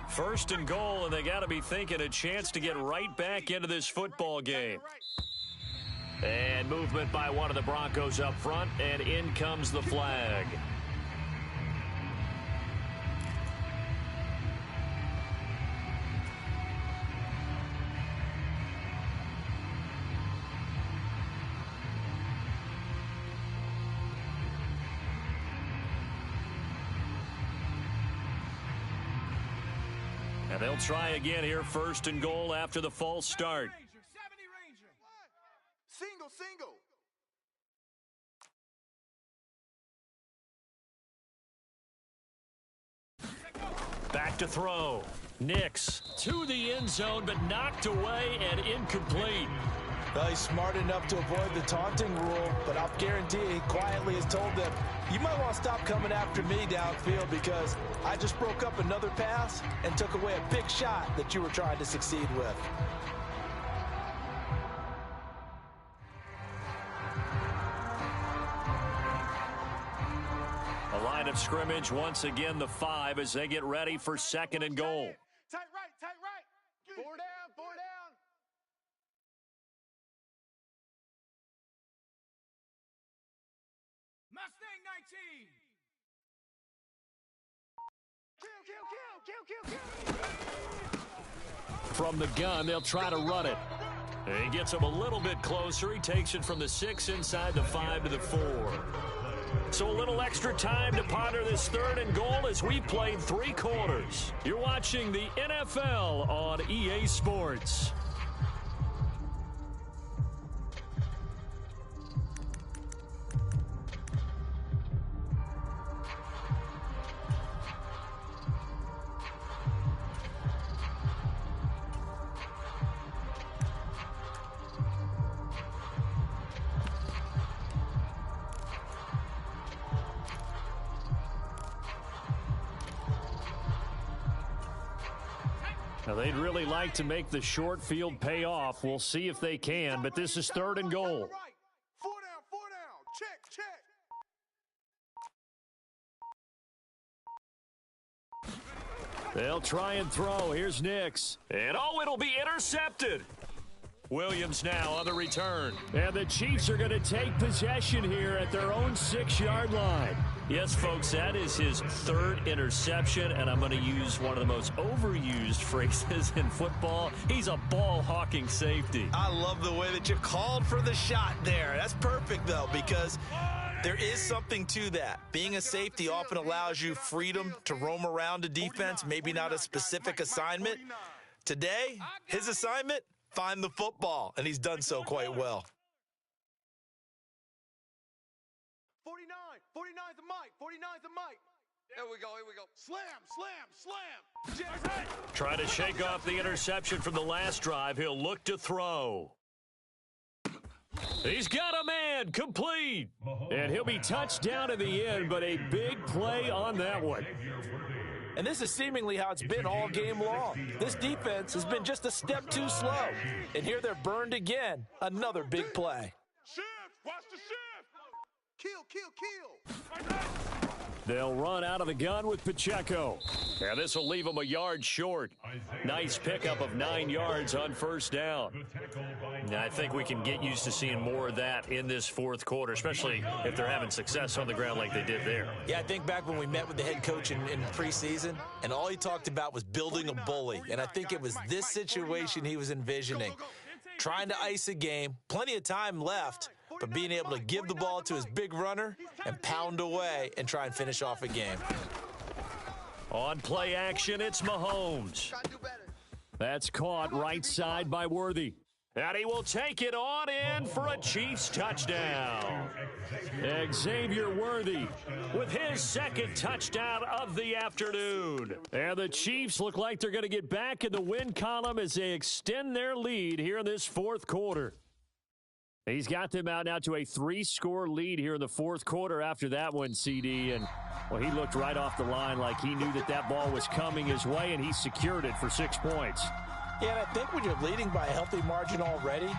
First and goal, and they got to be thinking a chance to get right back into this football game. And movement by one of the Broncos up front, and in comes the flag. And they'll try again here, 1st and goal after the false start. Single, single. Back to throw. Nix to the end zone, but knocked away and incomplete. Well, he's smart enough to avoid the taunting rule, but I'll guarantee he quietly has told them, you might want to stop coming after me downfield because I just broke up another pass and took away a big shot that you were trying to succeed with. A line of scrimmage once again, the 5 as they get ready for 2nd and goal. Tight right, tight right. 4 down, 4 down. Mustang 19. Kill. From the gun, they'll try to run it. He gets him a little bit closer. He takes it from the 6 inside the 5 to the 4. So a little extra time to ponder this 3rd and goal as we played 3 quarters. You're watching the NFL on EA Sports. Now, they'd really like to make the short field pay off. We'll see if they can, but this is 3rd and goal. 4 down. Check. They'll try and throw. Here's Nix. And, oh, it'll be intercepted. Williams now on the return. And the Chiefs are going to take possession here at their own 6-yard line. Yes, folks, that is his third interception, and I'm going to use one of the most overused phrases in football. He's a ball-hawking safety. I love the way that you called for the shot there. That's perfect, though, because there is something to that. Being a safety often allows you freedom to roam around a defense, maybe not a specific assignment. Today, his assignment, find the football, and he's done so quite well. 49's a Mike. 49's a Mike. Here we go. Slam, slam, slam. Trying to shake off the interception from the last drive. He'll look to throw. He's got a man, complete. And he'll be touched down in the end, but a big play on that one. And this is seemingly how it's been all game long. This defense has been just a step too slow. And here they're burned again. Another big play. Shift, watch the shift. Kill. They'll run out of the gun with Pacheco. And this will leave him a yard short. Nice pickup of 9 yards on first down. Now, I think we can get used to seeing more of that in this fourth quarter, especially if they're having success on the ground like they did there. Yeah, I think back when we met with the head coach in preseason, and all he talked about was building a bully. And I think it was this situation he was envisioning. Trying to ice a game, plenty of time left, but being able to give the ball to his big runner and pound away and try and finish off a game. On play action, it's Mahomes. That's caught right side by Worthy. And he will take it on in for a Chiefs touchdown. Xavier Worthy With his second touchdown of the afternoon. And the Chiefs look like they're going to get back in the win column as they extend their lead here in this fourth quarter. He's got them out now to a 3-score lead here in the fourth quarter after that one, CD. And, well, he looked right off the line like he knew that ball was coming his way, and he secured it for 6 points. Yeah, and I think when you're leading by a healthy margin already,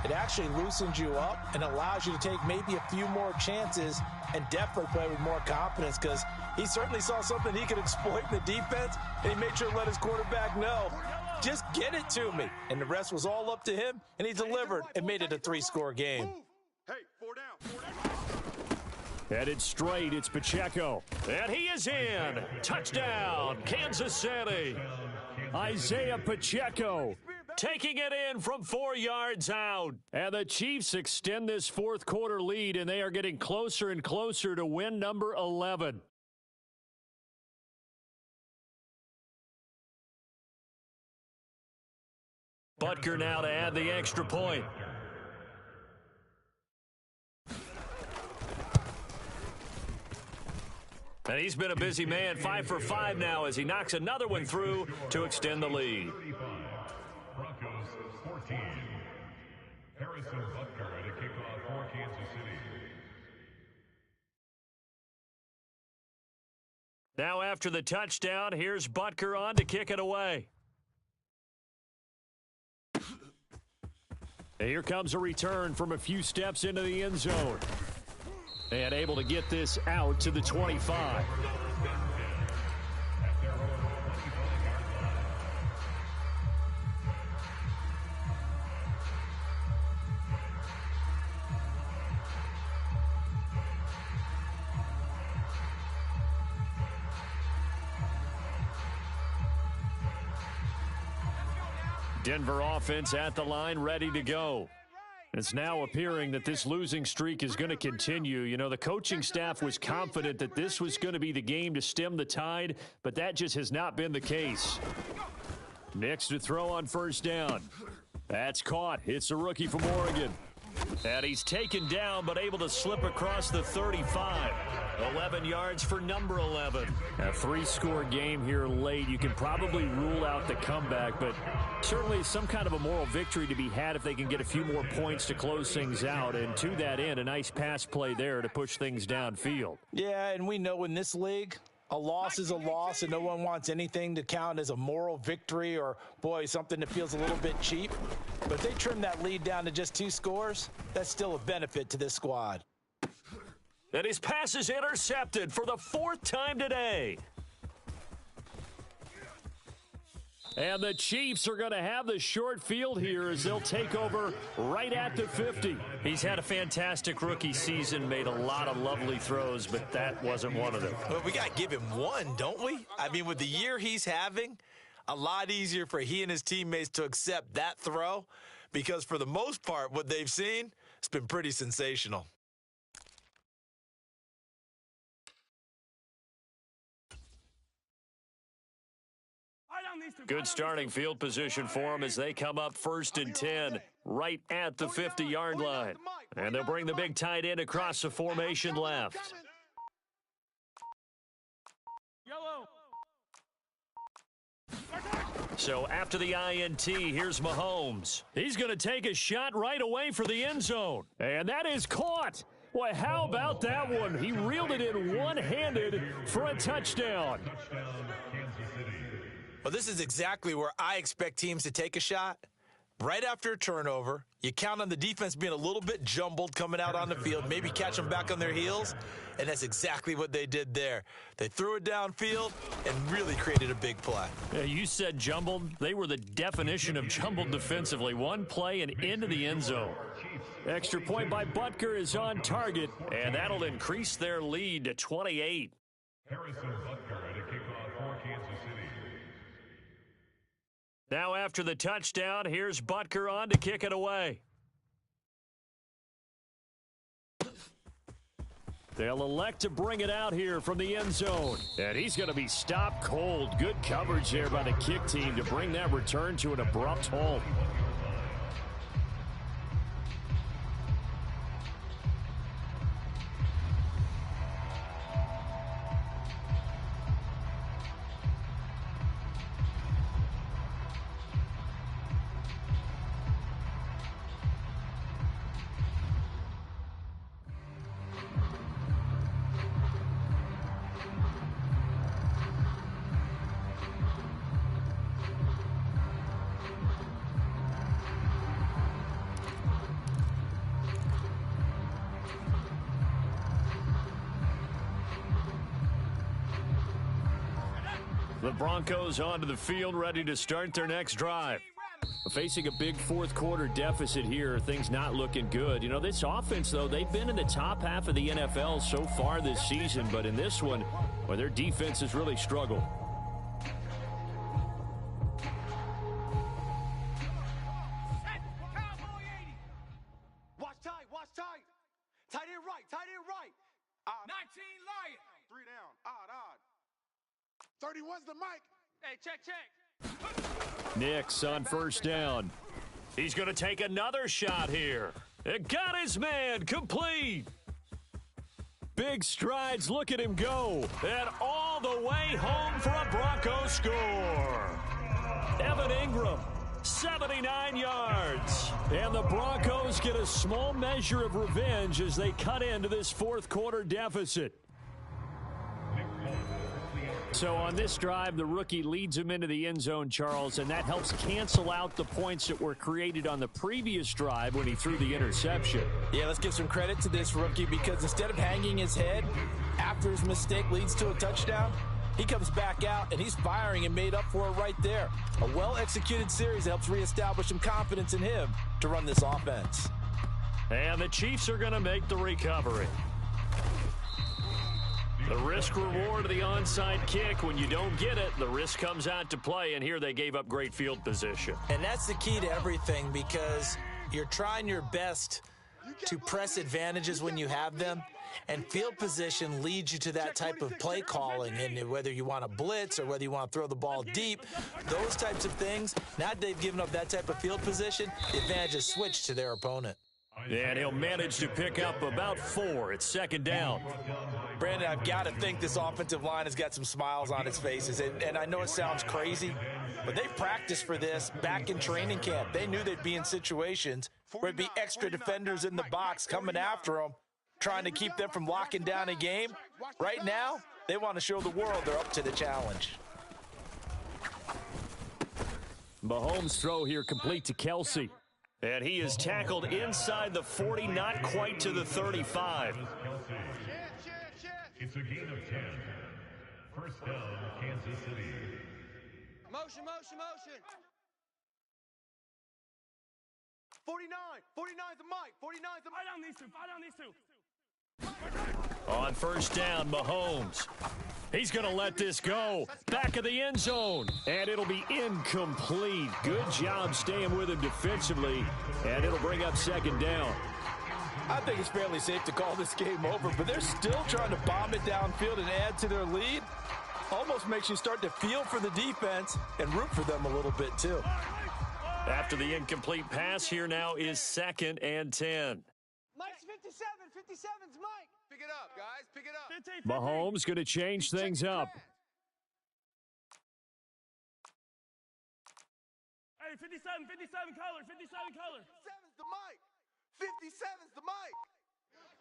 it actually loosens you up and allows you to take maybe a few more chances and definitely play with more confidence, because he certainly saw something he could exploit in the defense, and he made sure to let his quarterback know, just get it to me. And the rest was all up to him, and he delivered and made it a 3-score game. Hey, 4 down. Headed straight, it's Pacheco. And he is in. Touchdown, Kansas City. Isaiah Pacheco Taking it in from 4 yards out. And the Chiefs extend this fourth quarter lead, and they are getting closer and closer to win number 11. Butker now to add the extra point. And he's been a busy man, 5 for 5 now as he knocks another one through to extend the lead. Broncos 14. Harrison Butker at a kickoff for Kansas City. Now after the touchdown, here's Butker on to kick it away. And here comes a return from a few steps into the end zone. And able to get this out to the 25. Denver offense at the line, ready to go. It's now appearing that this losing streak is going to continue. You know, the coaching staff was confident that this was going to be the game to stem the tide, but that just has not been the case. Next to throw on first down. That's caught. It's a rookie from Oregon. And he's taken down, but able to slip across the 35. 11 yards for number 11. A 3-score game here late. You can probably rule out the comeback, but certainly some kind of a moral victory to be had if they can get a few more points to close things out. And to that end, a nice pass play there to push things downfield. Yeah, and we know in this league, a loss is a loss, and no one wants anything to count as a moral victory or, boy, something that feels a little bit cheap. But if they trim that lead down to just 2 scores, that's still a benefit to this squad. And his pass is intercepted for the 4th time today. And the Chiefs are going to have the short field here as they'll take over right at the 50. He's had a fantastic rookie season, made a lot of lovely throws, but that wasn't one of them. Well, we got to give him one, don't we? I mean, with the year he's having, a lot easier for he and his teammates to accept that throw because for the most part, what they've seen, it's been pretty sensational. Good starting field position for them as they come up 1st and 10 right at the 50-yard line. And they'll bring the big tight end across the formation left. So after the INT, here's Mahomes. He's going to take a shot right away for the end zone. And that is caught. Boy, how about that one? He reeled it in one-handed for a touchdown. Well, this is exactly where I expect teams to take a shot. Right after a turnover, you count on the defense being a little bit jumbled coming out on the field, maybe catch them back on their heels, and that's exactly what they did there. They threw it downfield and really created a big play. Yeah, you said jumbled. They were the definition of jumbled defensively. One play and into the end zone. Extra point by Butker is on target, and that'll increase their lead to 28. Harrison Butker at a kickoff for Kansas City. Now after the touchdown, here's Butker on to kick it away. They'll elect to bring it out here from the end zone. And he's going to be stopped cold. Good coverage there by the kick team to bring that return to an abrupt halt. The Broncos onto the field, ready to start their next drive. Facing a big fourth quarter deficit here, things not looking good. You know, this offense, though, they've been in the top half of the NFL so far this season, but in this one, well, their defense has really struggled. Watch tight. Tight end right. 19 Lion. 3 down. Odd. 31's the mic. Hey, check. Nix on first down. He's going to take another shot here. It got his man complete. Big strides. Look at him go. And all the way home for a Broncos score. Evan Ingram, 79 yards. And the Broncos get a small measure of revenge as they cut into this fourth quarter deficit. So on this drive, the rookie leads him into the end zone, Charles, and that helps cancel out the points that were created on the previous drive when he threw the interception. Yeah, let's give some credit to this rookie because instead of hanging his head after his mistake leads to a touchdown, he comes back out and he's firing and made up for it right there. A well-executed series that helps reestablish some confidence in him to run this offense. And the Chiefs are going to make the recovery. The risk-reward of the onside kick, when you don't get it, the risk comes out to play, and here they gave up great field position. And that's the key to everything because you're trying your best to press advantages when you have them, and field position leads you to that type of play calling, and whether you want to blitz or whether you want to throw the ball deep, those types of things, now that they've given up that type of field position, the advantage is switched to their opponent. And he'll manage to pick up about 4. It's second down. Brandon, I've got to think this offensive line has got some smiles on its faces. And I know it sounds crazy, but they've practiced for this back in training camp. They knew they'd be in situations where it'd be extra defenders in the box coming after them, trying to keep them from locking down a game. Right now, they want to show the world they're up to the challenge. Mahomes' throw here complete to Kelsey. And he is tackled inside the 40, not quite to the 35. It's a gain of 10. First down, Kansas City. Motion, motion, motion. 49. 49's the mic. 49's the mic. Fight on these two. Fight on these two. On first down, Mahomes. He's going to let this go. Back of the end zone. And it'll be incomplete. Good job staying with him defensively. And it'll bring up second down. I think it's fairly safe to call this game over, but they're still trying to bomb it downfield and add to their lead. Almost makes you start to feel for the defense and root for them a little bit, too. After the incomplete pass, here now is 2nd and 10. Mike's 57. 57's Mike. Pick it up, guys. Pick it up. 15, 15. Mahomes going to change things up. Hey, 57 color. 57 color. 57's the mic. 57's the mic.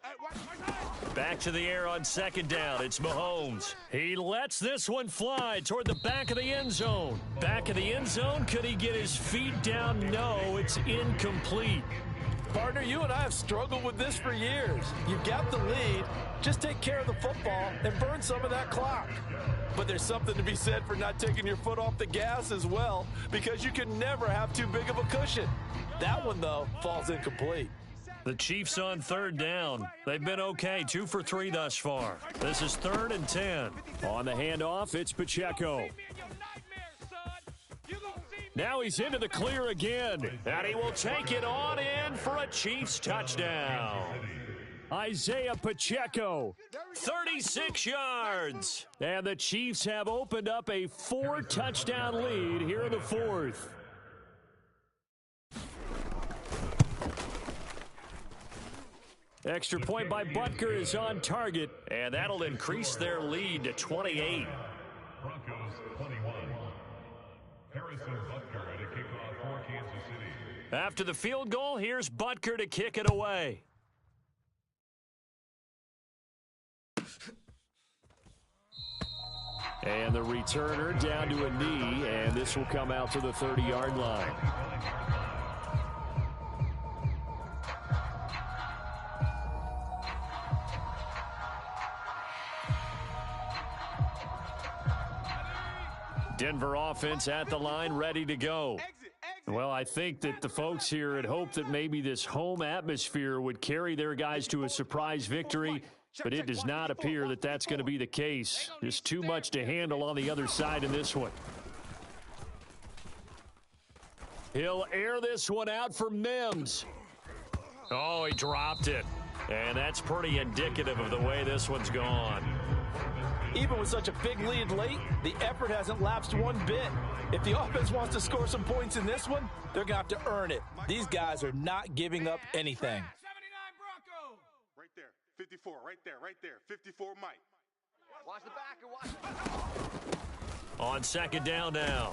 Hey, watch. Back to the air on second down. It's Mahomes. He lets this one fly toward the back of the end zone. Back of the end zone. Could he get his feet down? No, it's incomplete. Partner, you and I have struggled with this for years. You've got the lead. Just take care of the football and burn some of that clock. But there's something to be said for not taking your foot off the gas as well, because you can never have too big of a cushion. That one, though, falls incomplete. The Chiefs on third down. They've been okay, 2 for 3 thus far. This is 3rd and 10. On the handoff, it's Pacheco. Now he's into the clear again, and he will take it on in for a Chiefs touchdown. Isaiah Pacheco, 36 yards. And the Chiefs have opened up a 4-touchdown lead here in the 4th. Extra point by Butker is on target, and that'll increase their lead to 28. Broncos 21. Harrison Butker at a kickoff for Kansas City. After the field goal, here's Butker to kick it away. And the returner down to a knee, and this will come out to the 30-yard line. Denver offense at the line, ready to go. Well, I think that the folks here had hoped that maybe this home atmosphere would carry their guys to a surprise victory, but it does not appear that that's going to be the case. Just too much to handle on the other side in this one. He'll air this one out for Mims. Oh, he dropped it. And that's pretty indicative of the way this one's gone. Even with such a big lead late, the effort hasn't lapsed one bit. If the offense wants to score some points in this one, they're going to have to earn it. These guys are not giving up anything. 79 Broncos. Right there. 54. Right there. 54 Mike. Watch the back and watch the... On second down now,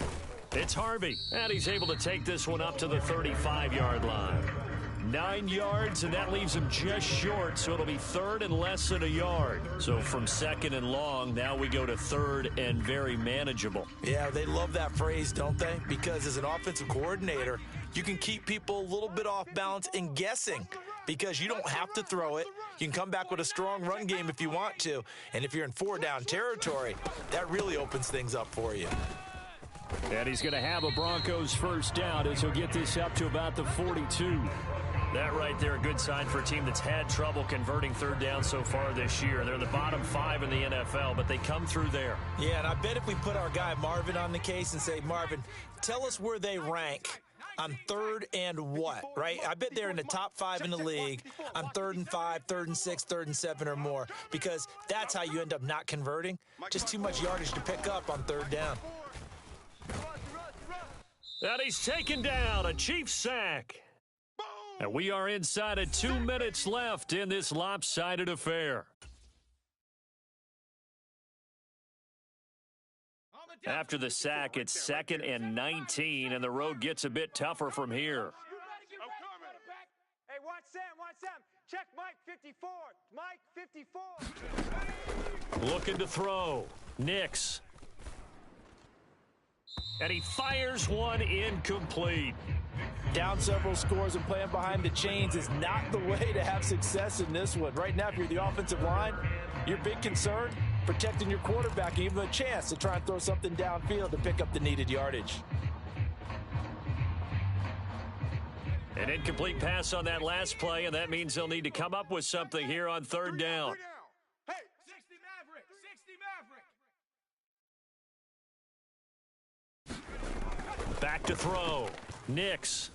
it's Harvey. And he's able to take this one up to the 35-yard line. 9 yards, and that leaves him just short, so it'll be 3rd and less than a yard. So from 2nd and long, now we go to 3rd and very manageable. Yeah, they love that phrase, don't they? Because as an offensive coordinator, you can keep people a little bit off balance and guessing, because you don't have to throw it. You can come back with a strong run game if you want to. And if you're in 4-down territory, that really opens things up for you. And he's going to have a Broncos first down as he'll get this up to about the 42. That right there, a good sign for a team that's had trouble converting 3rd down so far this year. They're the bottom 5 in the NFL, but they come through there. Yeah, and I bet if we put our guy Marvin on the case and say, Marvin, tell us where they rank on 3rd and what, right? I bet they're in the top 5 in the league on 3rd and 5, 3rd and 6, 3rd and 7 or more, because that's how you end up not converting. Just too much yardage to pick up on 3rd down. And he's taken down, a Chiefs sack. And we are inside of 2 minutes left in this lopsided affair. After the sack, it's 2nd and 19, and the road gets a bit tougher from here. Hey, watch Sam. Check Mike 54. Mike 54. Looking to throw. Nix. And he fires one incomplete. Down several scores and playing behind the chains is not the way to have success in this one. Right now, if you're the offensive line, your big concern, protecting your quarterback, and even a chance to try and throw something downfield to pick up the needed yardage. An incomplete pass on that last play, and that means they'll need to come up with something here on third down. Hey, 60 Maverick, 60 Maverick. Back to throw. Nix.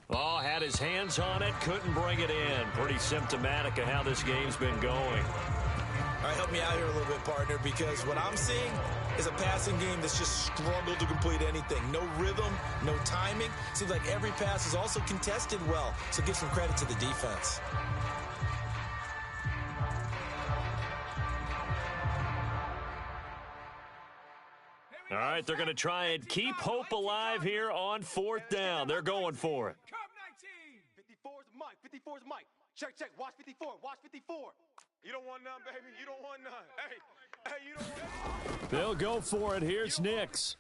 Oh, had his hands on it, couldn't bring it in. Pretty symptomatic of how this game's been going. All right, help me out here a little bit, partner, because what I'm seeing is a passing game that's just struggled to complete anything. No rhythm, no timing. Seems like every pass is also contested well, so give some credit to the defense. All right, they're going to try and keep hope alive here on fourth down. They're going for it. 54's Mike. 54's Mike. Check, check. Watch 54. Watch 54. You don't want none, baby. You don't want none. Hey, you don't want none. They'll go for it. Here's Nix.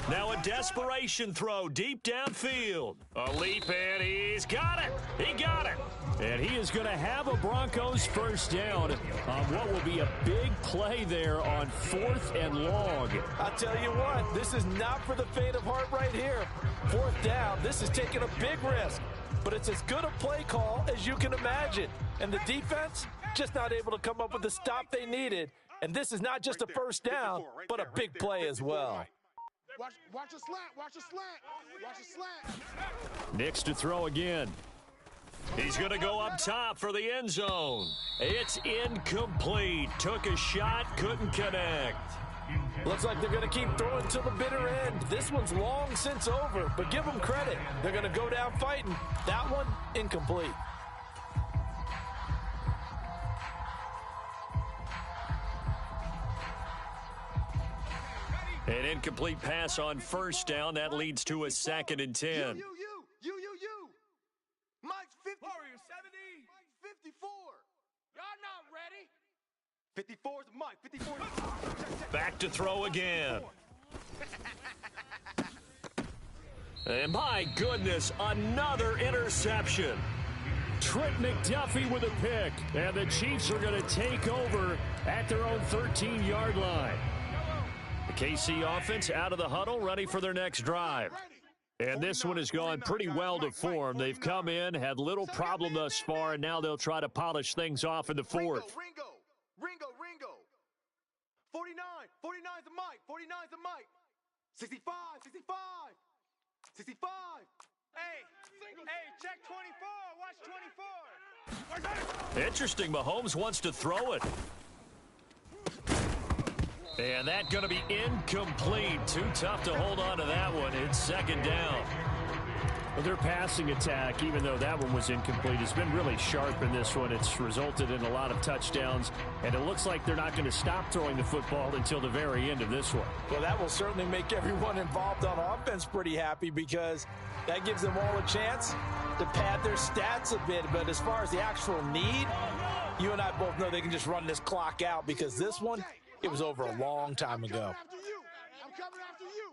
Now a desperation throw deep downfield. A leap, and he's got it. He got it. And he is going to have a Broncos first down on what will be a big play there on 4th and long. I'll tell you what, this is not for the faint of heart right here. 4th down, this is taking a big risk. But it's as good a play call as you can imagine. And the defense, just not able to come up with the stop they needed. And this is not just a first down, but a big play as well. Watch a slant. Watch a slant. Watch a slant. Nix to throw again. He's going to go up top for the end zone. It's incomplete. Took a shot, couldn't connect. Looks like they're going to keep throwing till the bitter end. This one's long since over, but give them credit. They're going to go down fighting. That one, incomplete. An incomplete pass on first down. That leads to a 2nd and 10. You. Mike's 50. Warrior 70. Mike's 54. Y'all not ready. 54's Mike. 54's Back to throw again. And my goodness, another interception. Trent McDuffie with a pick. And the Chiefs are going to take over at their own 13-yard line. The KC offense out of the huddle, ready for their next drive. And this one has gone pretty well to form. They've come in, had little problem thus far, and now they'll try to polish things off in the 4th. Ringo. 49. 49's a Mike. 49's a Mike. 65. 65. Hey, check 24. Watch 24. Interesting, Mahomes wants to throw it. And that's going to be incomplete. Too tough to hold on to that one. It's 2nd down. Well, their passing attack, even though that one was incomplete, has been really sharp in this one. It's resulted in a lot of touchdowns, and it looks like they're not going to stop throwing the football until the very end of this one. Well, that will certainly make everyone involved on offense pretty happy because that gives them all a chance to pad their stats a bit. But as far as the actual need, you and I both know they can just run this clock out because this one, it was over a long time ago. I'm coming after you.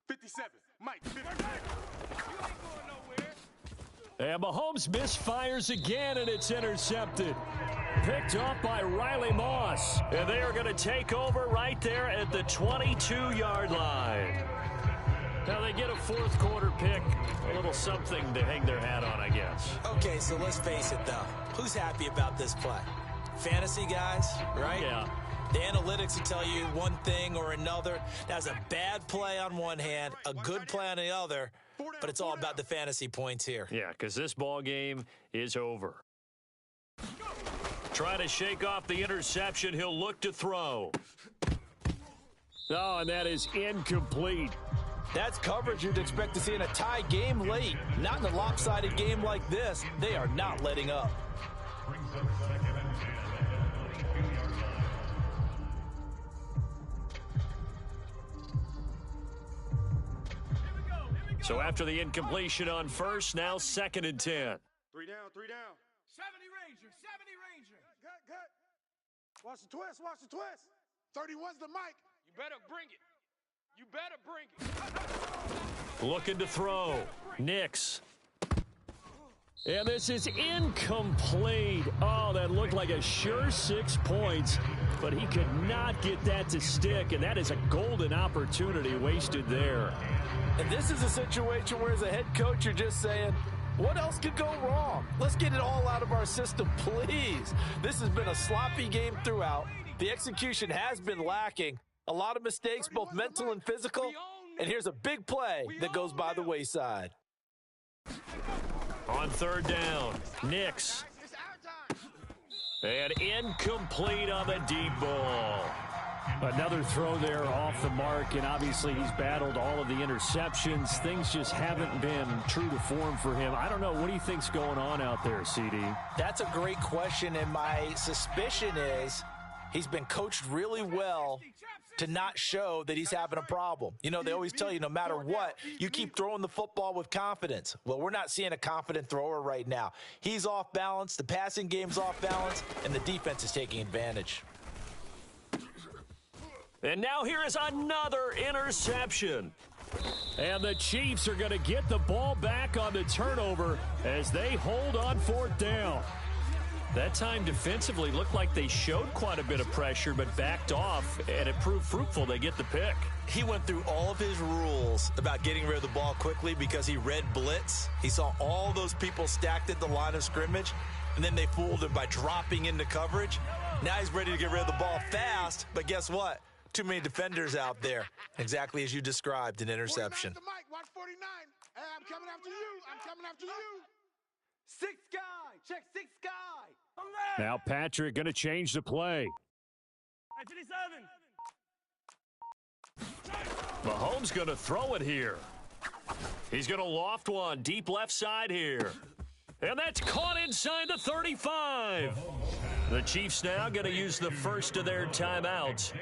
57. Mike. 50. And Mahomes misfires again, and it's intercepted. Picked off by Riley Moss. And they are going to take over right there at the 22-yard line. Now they get a 4th quarter pick. A little something to hang their hat on, I guess. Okay, so let's face it, though. Who's happy about this play? Fantasy guys, right? Yeah. The analytics will tell you one thing or another. That's a bad play on one hand, a good play on the other, but it's all about the fantasy points here. Yeah, because this ball game is over. Trying to shake off the interception. He'll look to throw. Oh, and that is incomplete. That's coverage you'd expect to see in a tie game late. Not in a lopsided game like this. They are not letting up. Brings up 2nd and 10 at the 22-yard line. So after the incompletion on first, now 2nd and 10. 3 down. 70 Ranger. Good. Watch the twist. 31's the mic. You better bring it. Looking to throw. Nix. And this is incomplete. Oh, that looked like a sure 6 points, but he could not get that to stick, and that is a golden opportunity wasted there. And this is a situation where, as a head coach, you're just saying, what else could go wrong? Let's get it all out of our system, please. This has been a sloppy game throughout. The execution has been lacking. A lot of mistakes, both mental and physical. And here's a big play that goes by the wayside. On third down, Nix. And incomplete on the deep ball. Another throw there off the mark, and obviously he's battled all of the interceptions. Things just haven't been true to form for him. I don't know. What do you think's going on out there, CD? That's a great question, and my suspicion is he's been coached really well to not show that he's having a problem. You know, they always tell you no matter what, you keep throwing the football with confidence. Well, we're not seeing a confident thrower right now. He's off balance, the passing game's off balance, and the defense is taking advantage. And now here is another interception. And the Chiefs are going to get the ball back on the turnover as they hold on fourth down. That time defensively looked like they showed quite a bit of pressure but backed off, and it proved fruitful. They get the pick. He went through all of his rules about getting rid of the ball quickly because he read blitz. He saw all those people stacked at the line of scrimmage, and then they fooled him by dropping into coverage. Now he's ready to get rid of the ball fast, but guess what? Too many defenders out there. Exactly as you described, an interception. Watch 49. Hey, I'm coming after you. I'm coming after you. Six guy. Check six guy. Now Patrick going to change the play. 57. Mahomes going to throw it here. He's going to loft one deep left side here. And that's caught inside the 35. The Chiefs now going to use the first of their timeouts.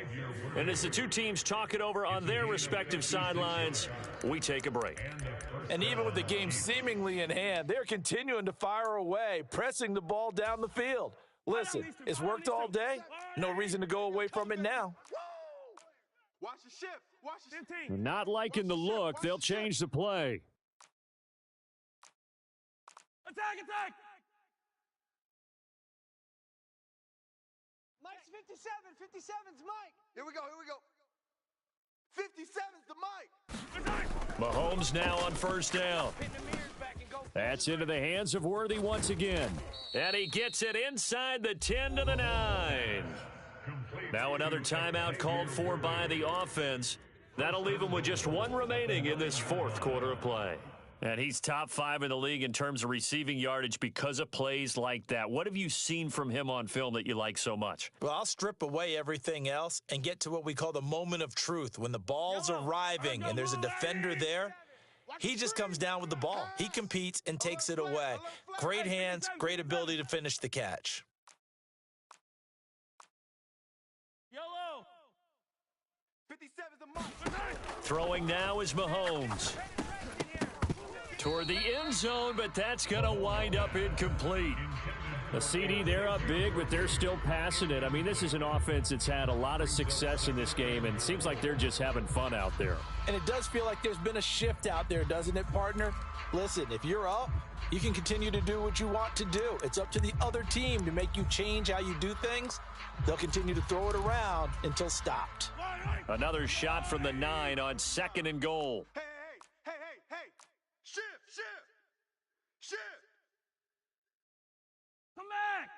And as the two teams talk it over on their respective sidelines, we take a break. And even with the game seemingly in hand, they're continuing to fire away, pressing the ball down the field. Listen, it's worked all day. No reason to go away from it now. Watch the shift. Watch the shift. Not liking the look. They'll change the play. Attack, attack. Mike's 57. 57's Mike. Here we go. 57's the Mike. Mahomes now on first down. That's into the hands of Worthy once again. And he gets it inside the 10 to the 9. Now another timeout called for by the offense. That'll leave him with just one remaining in this fourth quarter of play. And he's top 5 in the league in terms of receiving yardage because of plays like that. What have you seen from him on film that you like so much? Well, I'll strip away everything else and get to what we call the moment of truth. When the ball's arriving and there's a defender there, he just comes down with the ball. He competes and takes it away. Great hands, great ability to finish the catch. Yellow. 57's the Mike. Throwing now is Mahomes. Toward the end zone, but that's going to wind up incomplete. The CD, they're up big, but they're still passing it. I mean, this is an offense that's had a lot of success in this game, and it seems like they're just having fun out there. And it does feel like there's been a shift out there, doesn't it, partner? Listen, if you're up, you can continue to do what you want to do. It's up to the other team to make you change how you do things. They'll continue to throw it around until stopped. Another shot from the 9 on 2nd and goal. Hey. Shift. Come back.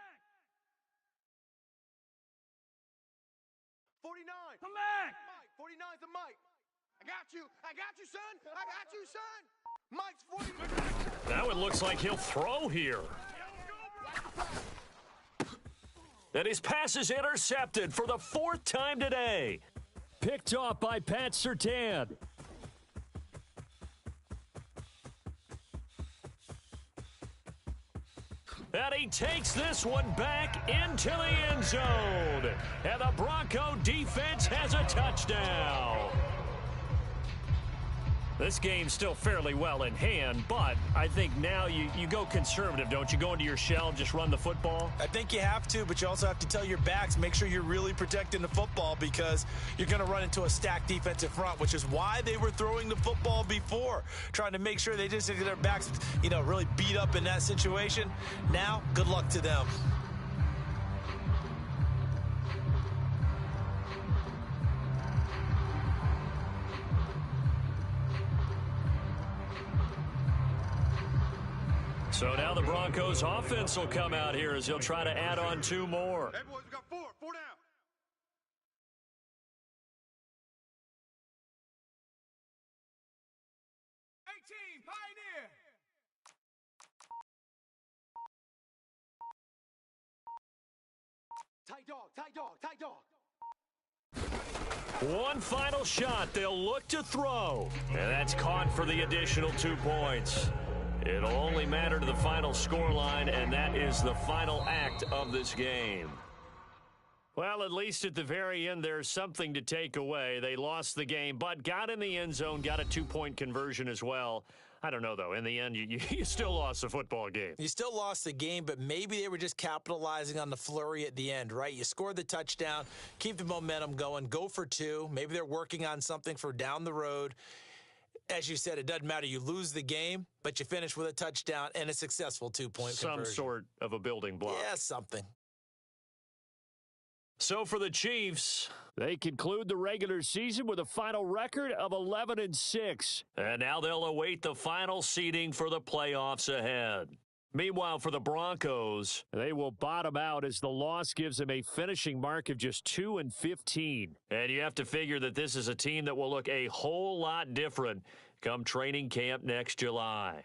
49. Come back. Mike. 49's the Mike. I got you, son. Mike's 49. Now it looks like he'll throw here. And his pass is intercepted for the 4th time today. Picked off by Pat Surtain. And he takes this one back into the end zone. And the Bronco defense has a touchdown. This game's still fairly well in hand, but I think now you go conservative, don't you? Go into your shell, just run the football? I think you have to, but you also have to tell your backs, make sure you're really protecting the football because you're going to run into a stacked defensive front, which is why they were throwing the football before, trying to make sure they just get their backs, really beat up in that situation. Now, good luck to them. So now the Broncos offense will come out here as he'll try to add on 2 more. Hey, boys, we got 4 down. Pioneer. Tight dog, tight dog, tight dog. One final shot they'll look to throw. And that's caught for the additional 2 points. It'll only matter to the final scoreline, and that is the final act of this game. Well, at least at the very end, there's something to take away. They lost the game, but got in the end zone, got a 2-point conversion as well. I don't know, though. In the end, you still lost the football game. You still lost the game, but maybe they were just capitalizing on the flurry at the end, right? You scored the touchdown, keep the momentum going, go for 2. Maybe they're working on something for down the road. As you said, it doesn't matter. You lose the game, but you finish with a touchdown and a successful 2-point conversion. Some sort of a building block. Yeah, something. So for the Chiefs, they conclude the regular season with a final record of 11-6. And now they'll await the final seeding for the playoffs ahead. Meanwhile, for the Broncos, they will bottom out as the loss gives them a finishing mark of just 2-15. And you have to figure that this is a team that will look a whole lot different come training camp next July.